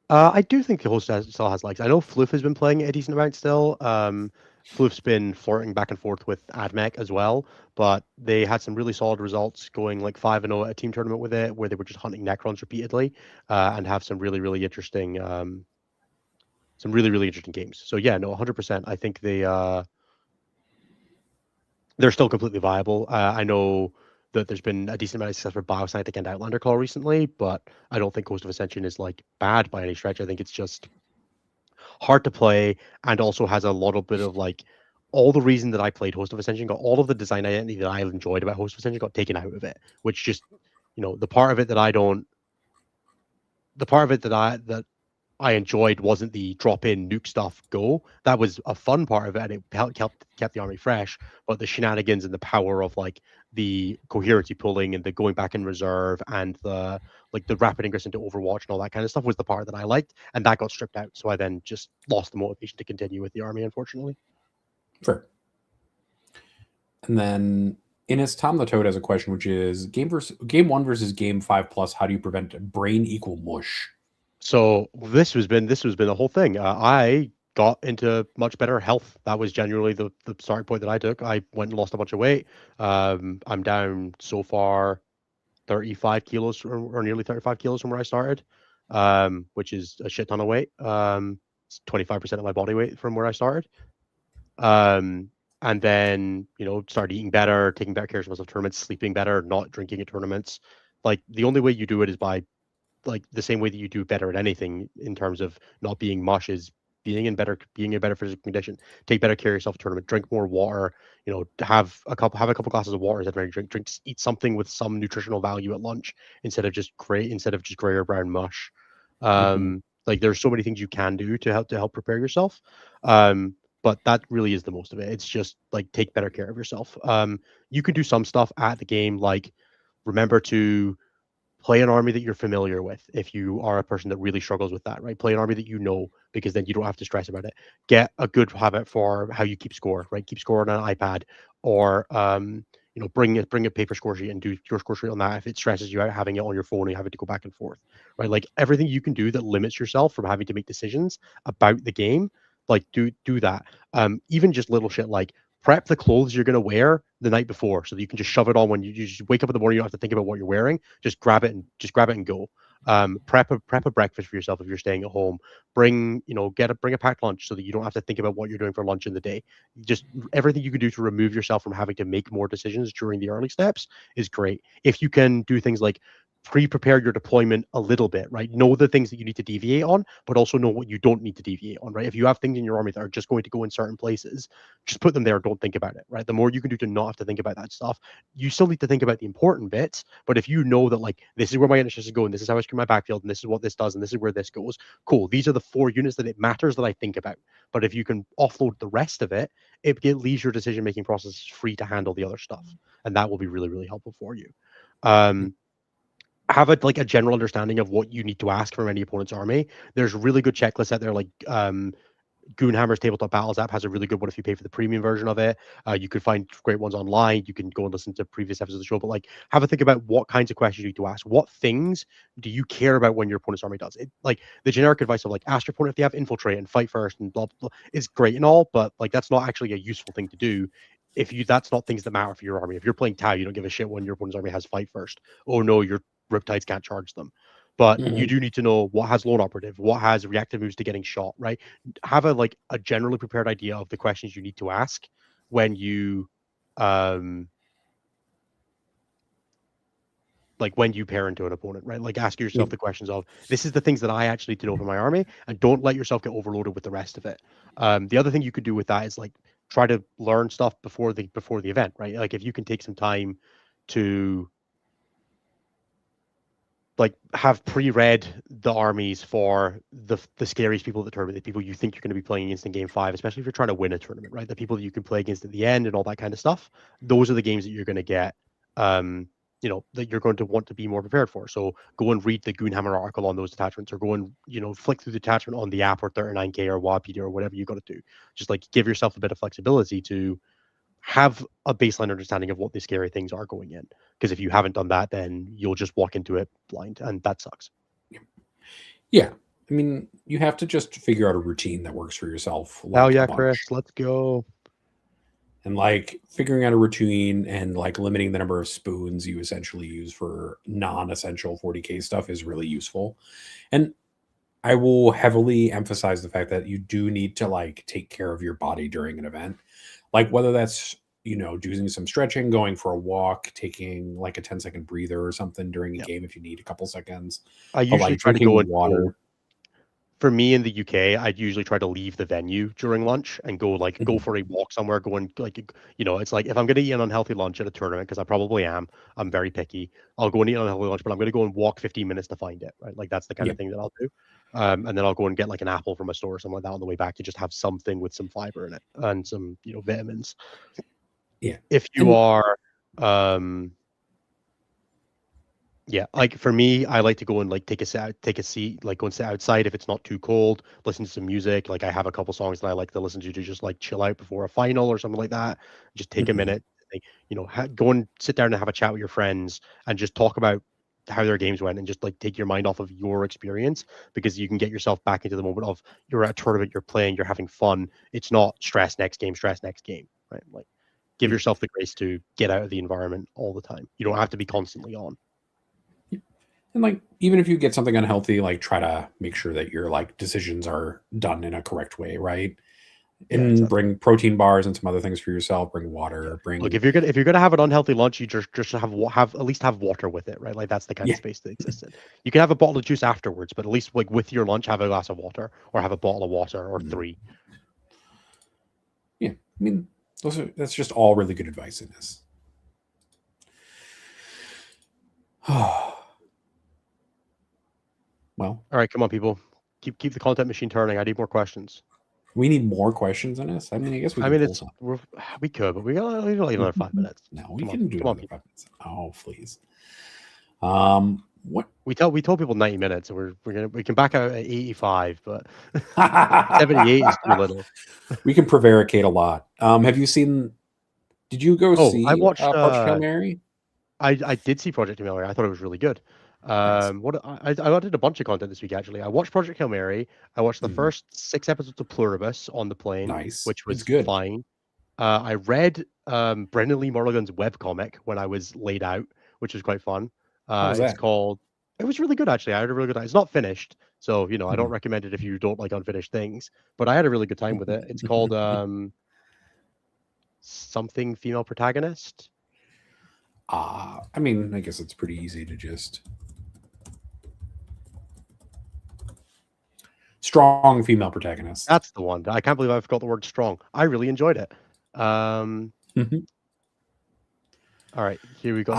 I do think the host still has legs. I know Floof has been playing it a decent amount still. Floof's been flirting back and forth with AdMech as well, but they had some really solid results going like 5-0 at a team tournament with it, where they were just hunting Necrons repeatedly, and have some really, really interesting, games. So yeah, no, 100%. I think they're still completely viable. I know that there's been a decent amount of success for Bioscientic and Outlander Claw recently, but I don't think Ghost of Ascension is like bad by any stretch. I think it's just hard to play and also has a little bit of like all the reason that I played Host of Ascension got all of the design identity that I enjoyed about Host of Ascension got taken out of it, which just the part of it that that I enjoyed wasn't the drop in nuke stuff go. That was a fun part of it and it kept the army fresh, but the shenanigans and the power of like the coherency pulling and the going back in reserve and the rapid ingress into Overwatch and all that kind of stuff was the part that I liked, and that got stripped out. So I then just lost the motivation to continue with the army, unfortunately. Fair. And then Innis Tom the Toad has a question, which is game 1 versus game 5+. How do you prevent brain equal mush? So this has been the whole thing. I got into much better health. That was genuinely the starting point that I took. I went and lost a bunch of weight. I'm down so far 35 kilos or nearly 35 kilos from where I started, which is a shit ton of weight. It's 25% of my body weight from where I started. And then, started eating better, taking better care of myself, tournaments, sleeping better, not drinking at tournaments. Like the only way you do it is by like the same way that you do better at anything in terms of not being mush is being in better physical condition. Take better care of yourself at tournament, drink more water, have a couple glasses of water instead of drinks, eat something with some nutritional value at lunch instead of just gray or brown mush. Like there's so many things you can do to help prepare yourself. But that really is the most of it. It's just like take better care of yourself. You can do some stuff at the game, like remember to play an army that you're familiar with if you are a person that really struggles with that, right? Play an army that you know, because then you don't have to stress about it. Get a good habit for how you keep score, right? Keep score on an iPad, or bring a paper score sheet and do your score sheet on that if it stresses you out having it on your phone and you having to go back and forth, right? Like everything you can do that limits yourself from having to make decisions about the game, like do that. Even just little shit like prep the clothes you're going to wear the night before so that you can just shove it on when you just wake up in the morning. You don't have to think about what you're wearing. Just grab it and go. Prep a breakfast for yourself if you're staying at home. Bring a packed lunch so that you don't have to think about what you're doing for lunch in the day. Just everything you can do to remove yourself from having to make more decisions during the early steps is great. If you can do things like pre-prepare your deployment a little bit, right? Know the things that you need to deviate on, but also know what you don't need to deviate on, right? If you have things in your army that are just going to go in certain places, just put them there. Don't think about it, right? The more you can do to not have to think about that stuff, you still need to think about the important bits. But if you know that like this is where my initiatives is going, this is how I screw my backfield, and this is what this does, and this is where this goes, cool. These are the 4 units that it matters that I think about. But if you can offload the rest of it, it leaves your decision making process free to handle the other stuff, and that will be really, really helpful for you. Have a general understanding of what you need to ask from any opponent's army. There's really good checklists out there, like Goonhammer's Tabletop Battles app has a really good one if you pay for the premium version of it. You could find great ones online. You can go and listen to previous episodes of the show, but like have a think about what kinds of questions you need to ask. What things do you care about when your opponent's army does it? Like the generic advice of like ask your opponent if they have infiltrate and fight first and blah blah, blah is great and all, but like that's not actually a useful thing to do. If you that's not things that matter for your army. If you're playing Tau, you don't give a shit when your opponent's army has fight first. Oh no, your Riptides can't charge them. But you do need to know what has lone operative, what has reactive moves to getting shot, right? Have a generally prepared idea of the questions you need to ask when you like when you pair into an opponent, right? Like ask yourself the questions of this is the things that I actually need to know for my army, and don't let yourself get overloaded with the rest of it. The other thing you could do with that is like try to learn stuff before the event, right? Like if you can take some time to like have pre-read the armies for the scariest people at the tournament, the people you think you're going to be playing against in game 5, especially if you're trying to win a tournament, right? The people that you can play against at the end and all that kind of stuff. Those are the games that you're going to get, that you're going to want to be more prepared for. So go and read the Goonhammer article on those detachments, or go and flick through the detachment on the app or 39K or Wapedia or whatever you got to do. Just like give yourself a bit of flexibility to have a baseline understanding of what the scary things are going in. Because if you haven't done that, then you'll just walk into it blind, and that sucks. Yeah. I mean, you have to just figure out a routine that works for yourself. Like, oh yeah, Chris, let's go. And like figuring out a routine and like limiting the number of spoons you essentially use for non-essential 40K stuff is really useful. And I will heavily emphasize the fact that you do need to like take care of your body during an event. Like whether that's, doing some stretching, going for a walk, taking like a 10-second breather or something during a game if you need a couple seconds. I usually try to go in water. For me in the UK, I'd usually try to leave the venue during lunch and go for a walk somewhere. It's like if I'm going to eat an unhealthy lunch at a tournament, because I probably am, I'm very picky. I'll go and eat an unhealthy lunch, but I'm going to go and walk 15 minutes to find it. Right, like that's the kind of thing that I'll do. And then I'll go and get like an apple from a store or something like that on the way back to just have something with some fiber in it and some vitamins. Yeah. If you are like for me, I like to go and like take a seat, like go and sit outside if it's not too cold, listen to some music. Like I have a couple songs that I like to listen to just like chill out before a final or something like that. Just take a minute, go and sit down and have a chat with your friends and just talk about how their games went and just like take your mind off of your experience, because you can get yourself back into the moment of you're at a tournament, you're playing, you're having fun. It's not stress next game, right? Like give yourself the grace to get out of the environment all the time. You don't have to be constantly on. And like, even if you get something unhealthy, like try to make sure that your like decisions are done in a correct way, right? And bring protein bars and some other things for yourself. Bring water. Look, if you're gonna have an unhealthy lunch, you just have at least have water with it, right? Like that's the kind of space that exists in. You can have a bottle of juice afterwards, but at least like with your lunch, have a glass of water or have a bottle of water or 3. Yeah, I mean that's just all really good advice in this. Well, all right, come on, people, keep the content machine turning. I need more questions. We need more questions on this. I mean, I guess we. We could, but we got another 5 minutes. No, we can do another 5 minutes. Oh, please. What we told people 90 minutes, and we can back out at 85, but 78 is too little. We can prevaricate a lot. Have you seen? Did you go see? I watched Project Hail Mary. I did see Project Hail Mary. I thought it was really good. I did a bunch of content this week actually. I watched Project Hail Mary. I watched the first 6 episodes of Pluribus on the plane, which was good. Fine. I read Brendan Lee Morrigan's webcomic when I was laid out, which was quite fun. It was really good actually. I had a really good time. It's not finished, so I don't recommend it if you don't like unfinished things. But I had a really good time with it. It's called something female protagonist. I mean, I guess it's pretty easy to just strong female protagonist. That's the one. I can't believe I forgot the word strong. I really enjoyed it. All right, here we go.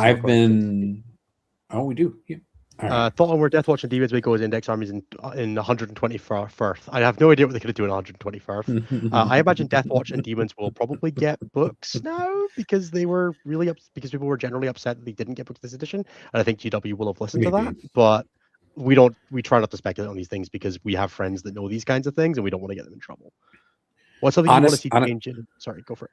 We do. Yeah. Thought on where Deathwatch and Demons may go as index armies in 121st. I have no idea what they could do in 121st. I imagine Deathwatch and Demons will probably get books now because they were really because people were generally upset that they didn't get books this edition. And I think GW will have listened to that, but we try not to speculate on these things because we have friends that know these kinds of things and we don't want to get them in trouble. What's something you want to see change in? Sorry, go for it.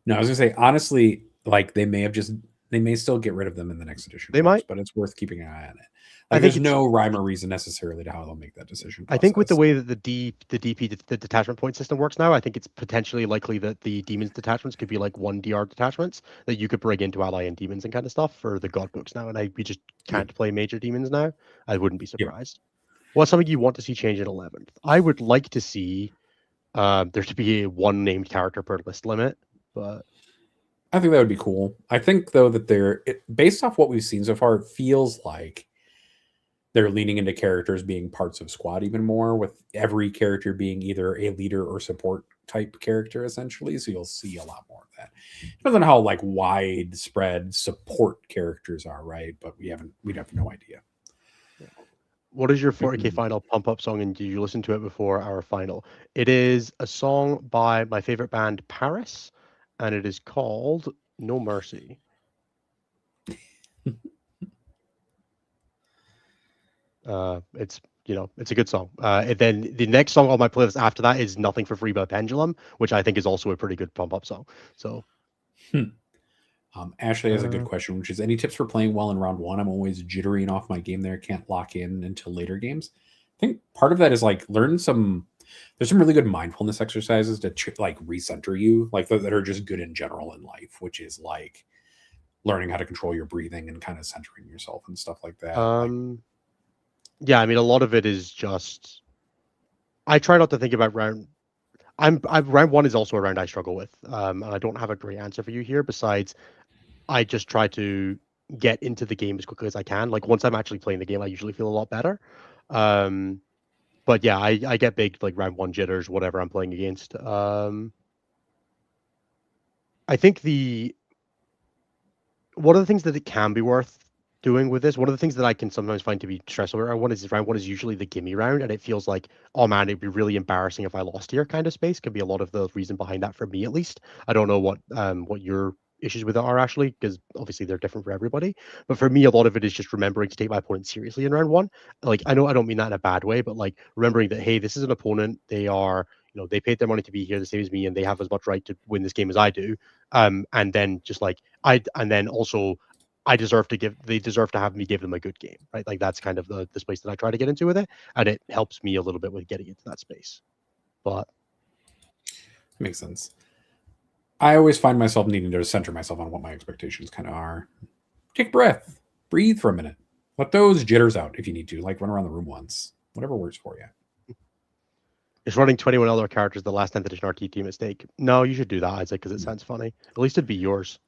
No, I was gonna say honestly, like they may still get rid of them in the next edition. They might, but it's worth keeping an eye on it. I Like think there's no rhyme or reason necessarily to how they'll make that decision process. I think with the way that the detachment point system works now, I think it's potentially likely that the demons detachments could be like 1 DR detachments that you could bring into ally and demons and kind of stuff for the god books now. And we just can't play major demons now. I wouldn't be surprised. What's something you want to see change in 11th? I would like to see there to be a 1 named character per list limit, but I think that would be cool. I think though that based off what we've seen so far, it feels like they're leaning into characters being parts of squad even more, with every character being either a leader or support type character essentially. So you'll see a lot more of that. Depends on how like widespread support characters are, right? But we'd have no idea. What is your 40K final pump up song, and did you listen to it before our final? It is a song by my favorite band, Paris, and it is called No Mercy. It's it's a good song. And then the next song on my playlist after that is Nothing for Free by Pendulum, which I think is also a pretty good pump up song. So Ashley has a good question, which is any tips for playing well in round 1? I'm always jittering off my game there, can't lock in until later games. I think part of that is like there's some really good mindfulness exercises to like recenter you, like that are just good in general in life, which is like learning how to control your breathing and kind of centering yourself and stuff like that. Yeah, I mean, a lot of it is just I try not to think about round. Round 1 is also a round I struggle with, and I don't have a great answer for you here. Besides, I just try to get into the game as quickly as I can. Like once I'm actually playing the game, I usually feel a lot better. But yeah, I get big like round 1 jitters, whatever I'm playing against. I think one of the things that it can be worth doing with this, one of the things that I can sometimes find to be stressful around round 1 is usually the gimme round, and it feels like, oh man, it'd be really embarrassing if I lost here kind of space. Could be a lot of the reason behind that for me at least. I don't know what your issues with it are, Ashley, because obviously they're different for everybody. But for me, a lot of it is just remembering to take my opponent seriously in round 1. Like I know I don't mean that in a bad way, but like remembering that, hey, this is an opponent. They are, they paid their money to be here the same as me, and they have as much right to win this game as I do. And then just like also they deserve to have me give them a good game, right? Like that's kind of the space that I try to get into with it, and it helps me a little bit with getting into that space. But makes sense. I always find myself needing to center myself on what my expectations kind of are. Take a breath, breathe for a minute, let those jitters out if you need to, like run around the room once, whatever works for you. Is running 21 other characters the last 10th edition RTT mistake? No, you should do that, Isaac, because it sounds funny. At least it'd be yours.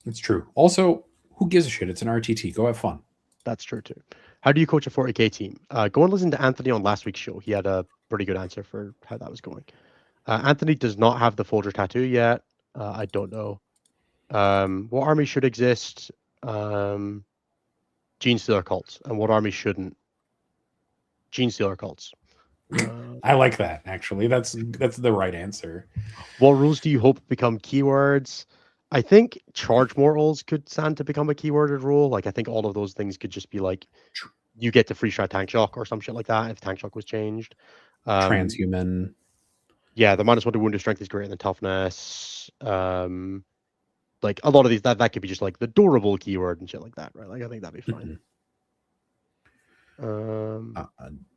It's true. Also, who gives a shit? It's an RTT. Go have fun. That's true too. How do you coach a 40K team? Go and listen to Anthony on last week's show. He had a pretty good answer for how that was going. Anthony does not have the Folger tattoo yet. I don't know. What army should exist? Gene Stealer cults. And what army shouldn't? Gene Stealer cults. I like that, actually. That's the right answer. What rules do you hope become keywords? I think charge mortals could stand to become a keyworded rule. Like I think all of those things could just be like you get to free shot tank shock or some shit like that if tank shock was changed. Transhuman. Yeah, the -1 to wounded strength is greater than toughness. Like a lot of these that could be just like the durable keyword and shit like that, right? Like I think that'd be fine.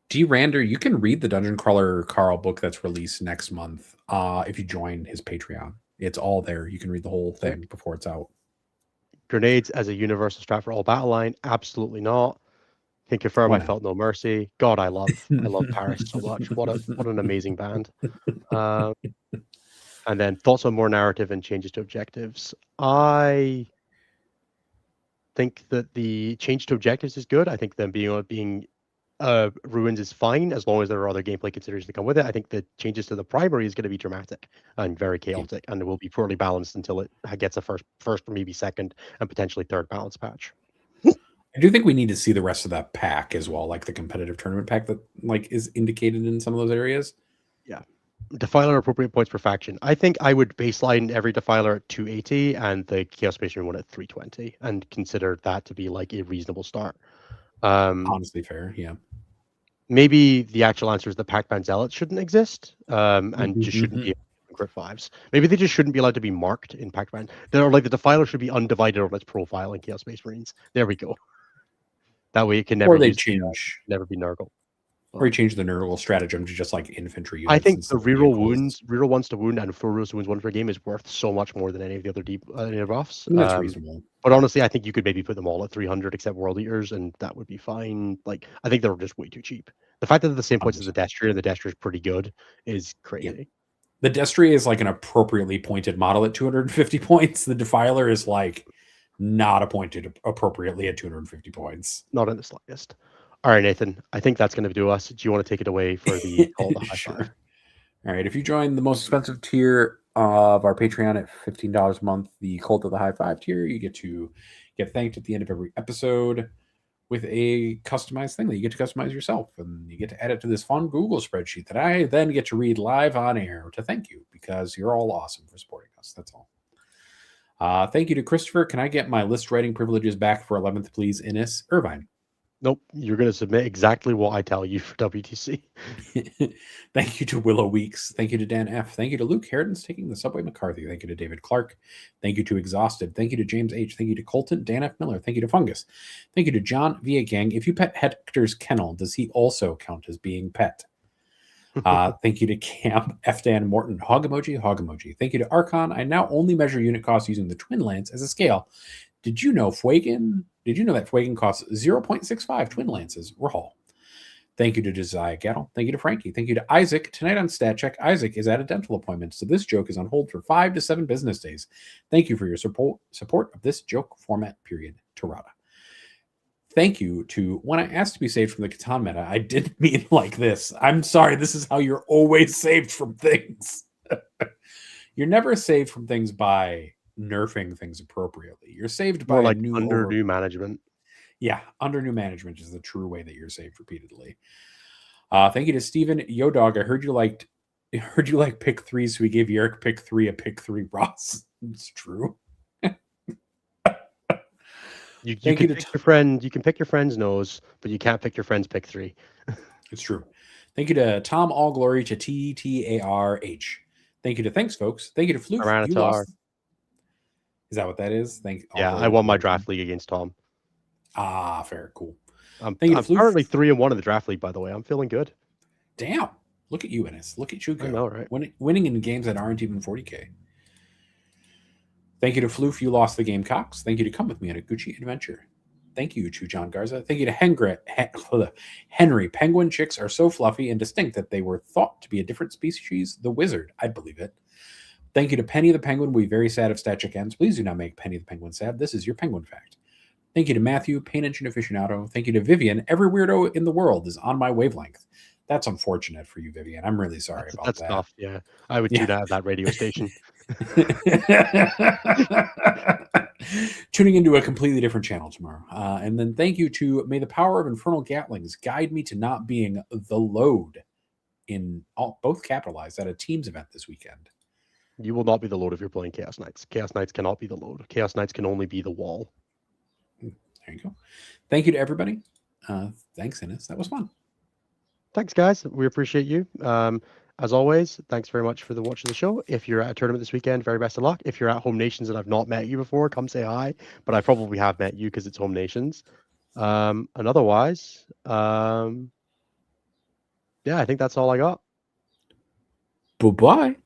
D Rander, you can read the Dungeon Crawler Carl book that's released next month if you join his Patreon. It's all there. You can read the whole thing before it's out. Grenades as a universal strat for all battle line? Absolutely not. Can confirm I felt no mercy. God, I love Paris so much. What an amazing band. And then thoughts on more narrative and changes to objectives. I think that the change to objectives is good. I think them being ruins is fine as long as there are other gameplay considerations that come with it. I think the changes to the primary is going to be dramatic and very chaotic, and it will be poorly balanced until it gets a first, maybe second, and potentially third balance patch. I do think we need to see the rest of that pack as well, like the competitive tournament pack that like is indicated in some of those areas. Yeah. Defiler appropriate points per faction. I think I would baseline every defiler at 280 and the Chaos Space Marine one at 320 and consider that to be like a reasonable start. Honestly fair, yeah. maybe the actual answer is that Pac-Man Zealots shouldn't exist, and just shouldn't be crit 5s. Maybe they just shouldn't be allowed to be marked in Pac-Man. They're like the defiler should be undivided on its profile in Chaos Space Marines. There we go. That way it can never Or they use change, never be Nurgle. or you change the Nurgle stratagem to just like infantry units. I think the instead of reroll vehicles. wounds, reroll ones to wound, and 4 reroll wounds 1 per game is worth so much more than any of the other deep buffs. I mean, that's reasonable. But honestly, I think you could maybe put them all at 300 except World Eaters, and that would be fine. Like, I think they're just way too cheap. The fact that they're the same points as the Destry, and the Destry is pretty good, is crazy. Yeah. The Destry is like an appropriately pointed model at 250 points. The Defiler is like not appointed appropriately at 250 points. Not in the slightest. All right, Nathan, I think that's going to do us. Do you want to take it away for the call to high Sure. five? All right. If you join the most expensive tier of our Patreon at $15 a month, the Cult of the High Five tier, you get to get thanked at the end of every episode with a customized thing that you get to customize yourself. And you get to add it to this fun Google spreadsheet that I then get to read live on air to thank you, because you're all awesome for supporting us. That's all. Thank you to Christopher. Can I get my list writing privileges back for 11th, please, Innes Irvine? Nope, you're going to submit exactly what I tell you for WTC. Thank you to Willow Weeks. Thank you to Dan F. Thank you to Luke Harridan's taking the Subway McCarthy. Thank you to David Clark. Thank you to Exhausted. Thank you to James H. Thank you to Colton, Dan F. Miller. Thank you to Fungus. Thank you to John Via Gang. If you pet Hector's kennel, does he also count as being pet? Thank you to Camp F. Dan Morton. Hog emoji, hog emoji. Thank you to Archon. I now only measure unit costs using the Twin Lance as a scale. Did you know that Fuegan costs 0.65 Twin Lances? Raw. Thank you to Josiah Gattle. Thank you to Frankie. Thank you to Isaac. Tonight on Stat Check, Isaac is at a dental appointment, so this joke is on hold for 5 to 7 business days. Thank you for your support of this joke format, period. Tarada. Thank you to when I asked to be saved from the Catan meta, I didn't mean like this. I'm sorry, this is how you're always saved from things. You're never saved from things by nerfing things appropriately. You're saved by like under new management. Yeah, under new management is the true way that you're saved repeatedly. Thank you to Steven Yodog. I heard you like pick 3, so we gave Yerrick pick 3 a pick 3 Ross. It's true. You can pick your friend. You can pick your friend's nose, but you can't pick your friend's pick 3. It's true. Thank you to Tom All Glory to TTARH. Thank you to Thanks Folks. Thank you to Floof. You lost. Is that what that is? Yeah, I won my draft league against Tom. Ah, fair, cool. I'm currently 3-1 in the draft league, by the way. I'm feeling good. Damn! Look at you, Ennis. Look at you go. I know, right? Winning in games that aren't even 40k. Thank you to Floof. You lost the game, Cox. Thank you to come with me on a Gucci adventure. Thank you to John Garza. Thank you to Henry. Penguin chicks are so fluffy and distinct that they were thought to be a different species. The Wizard. I believe it. Thank you to Penny the Penguin. We're very sad if Stat Check ends. Please do not make Penny the Penguin sad. This is your penguin fact. Thank you to Matthew, Pain Engine Aficionado. Thank you to Vivian. Every weirdo in the world is on my wavelength. That's unfortunate for you, Vivian. I'm really sorry about that. That's tough. Yeah, I would tune out of that radio station. Tuning into a completely different channel tomorrow. And then thank you to May the Power of Infernal Gatlings guide me to not being the load in both capitalized at a Teams event this weekend. You will not be the load if you're playing Chaos Knights. Chaos Knights cannot be the load. Chaos Knights can only be the wall. There you go. Thank you to everybody. Thanks, Innes. That was fun. Thanks, guys. We appreciate you. As always, thanks very much for watching the show. If you're at a tournament this weekend, very best of luck. If you're at Home Nations and I've not met you before, come say hi. But I probably have met you because it's Home Nations. And otherwise, yeah, I think that's all I got. Bye-bye.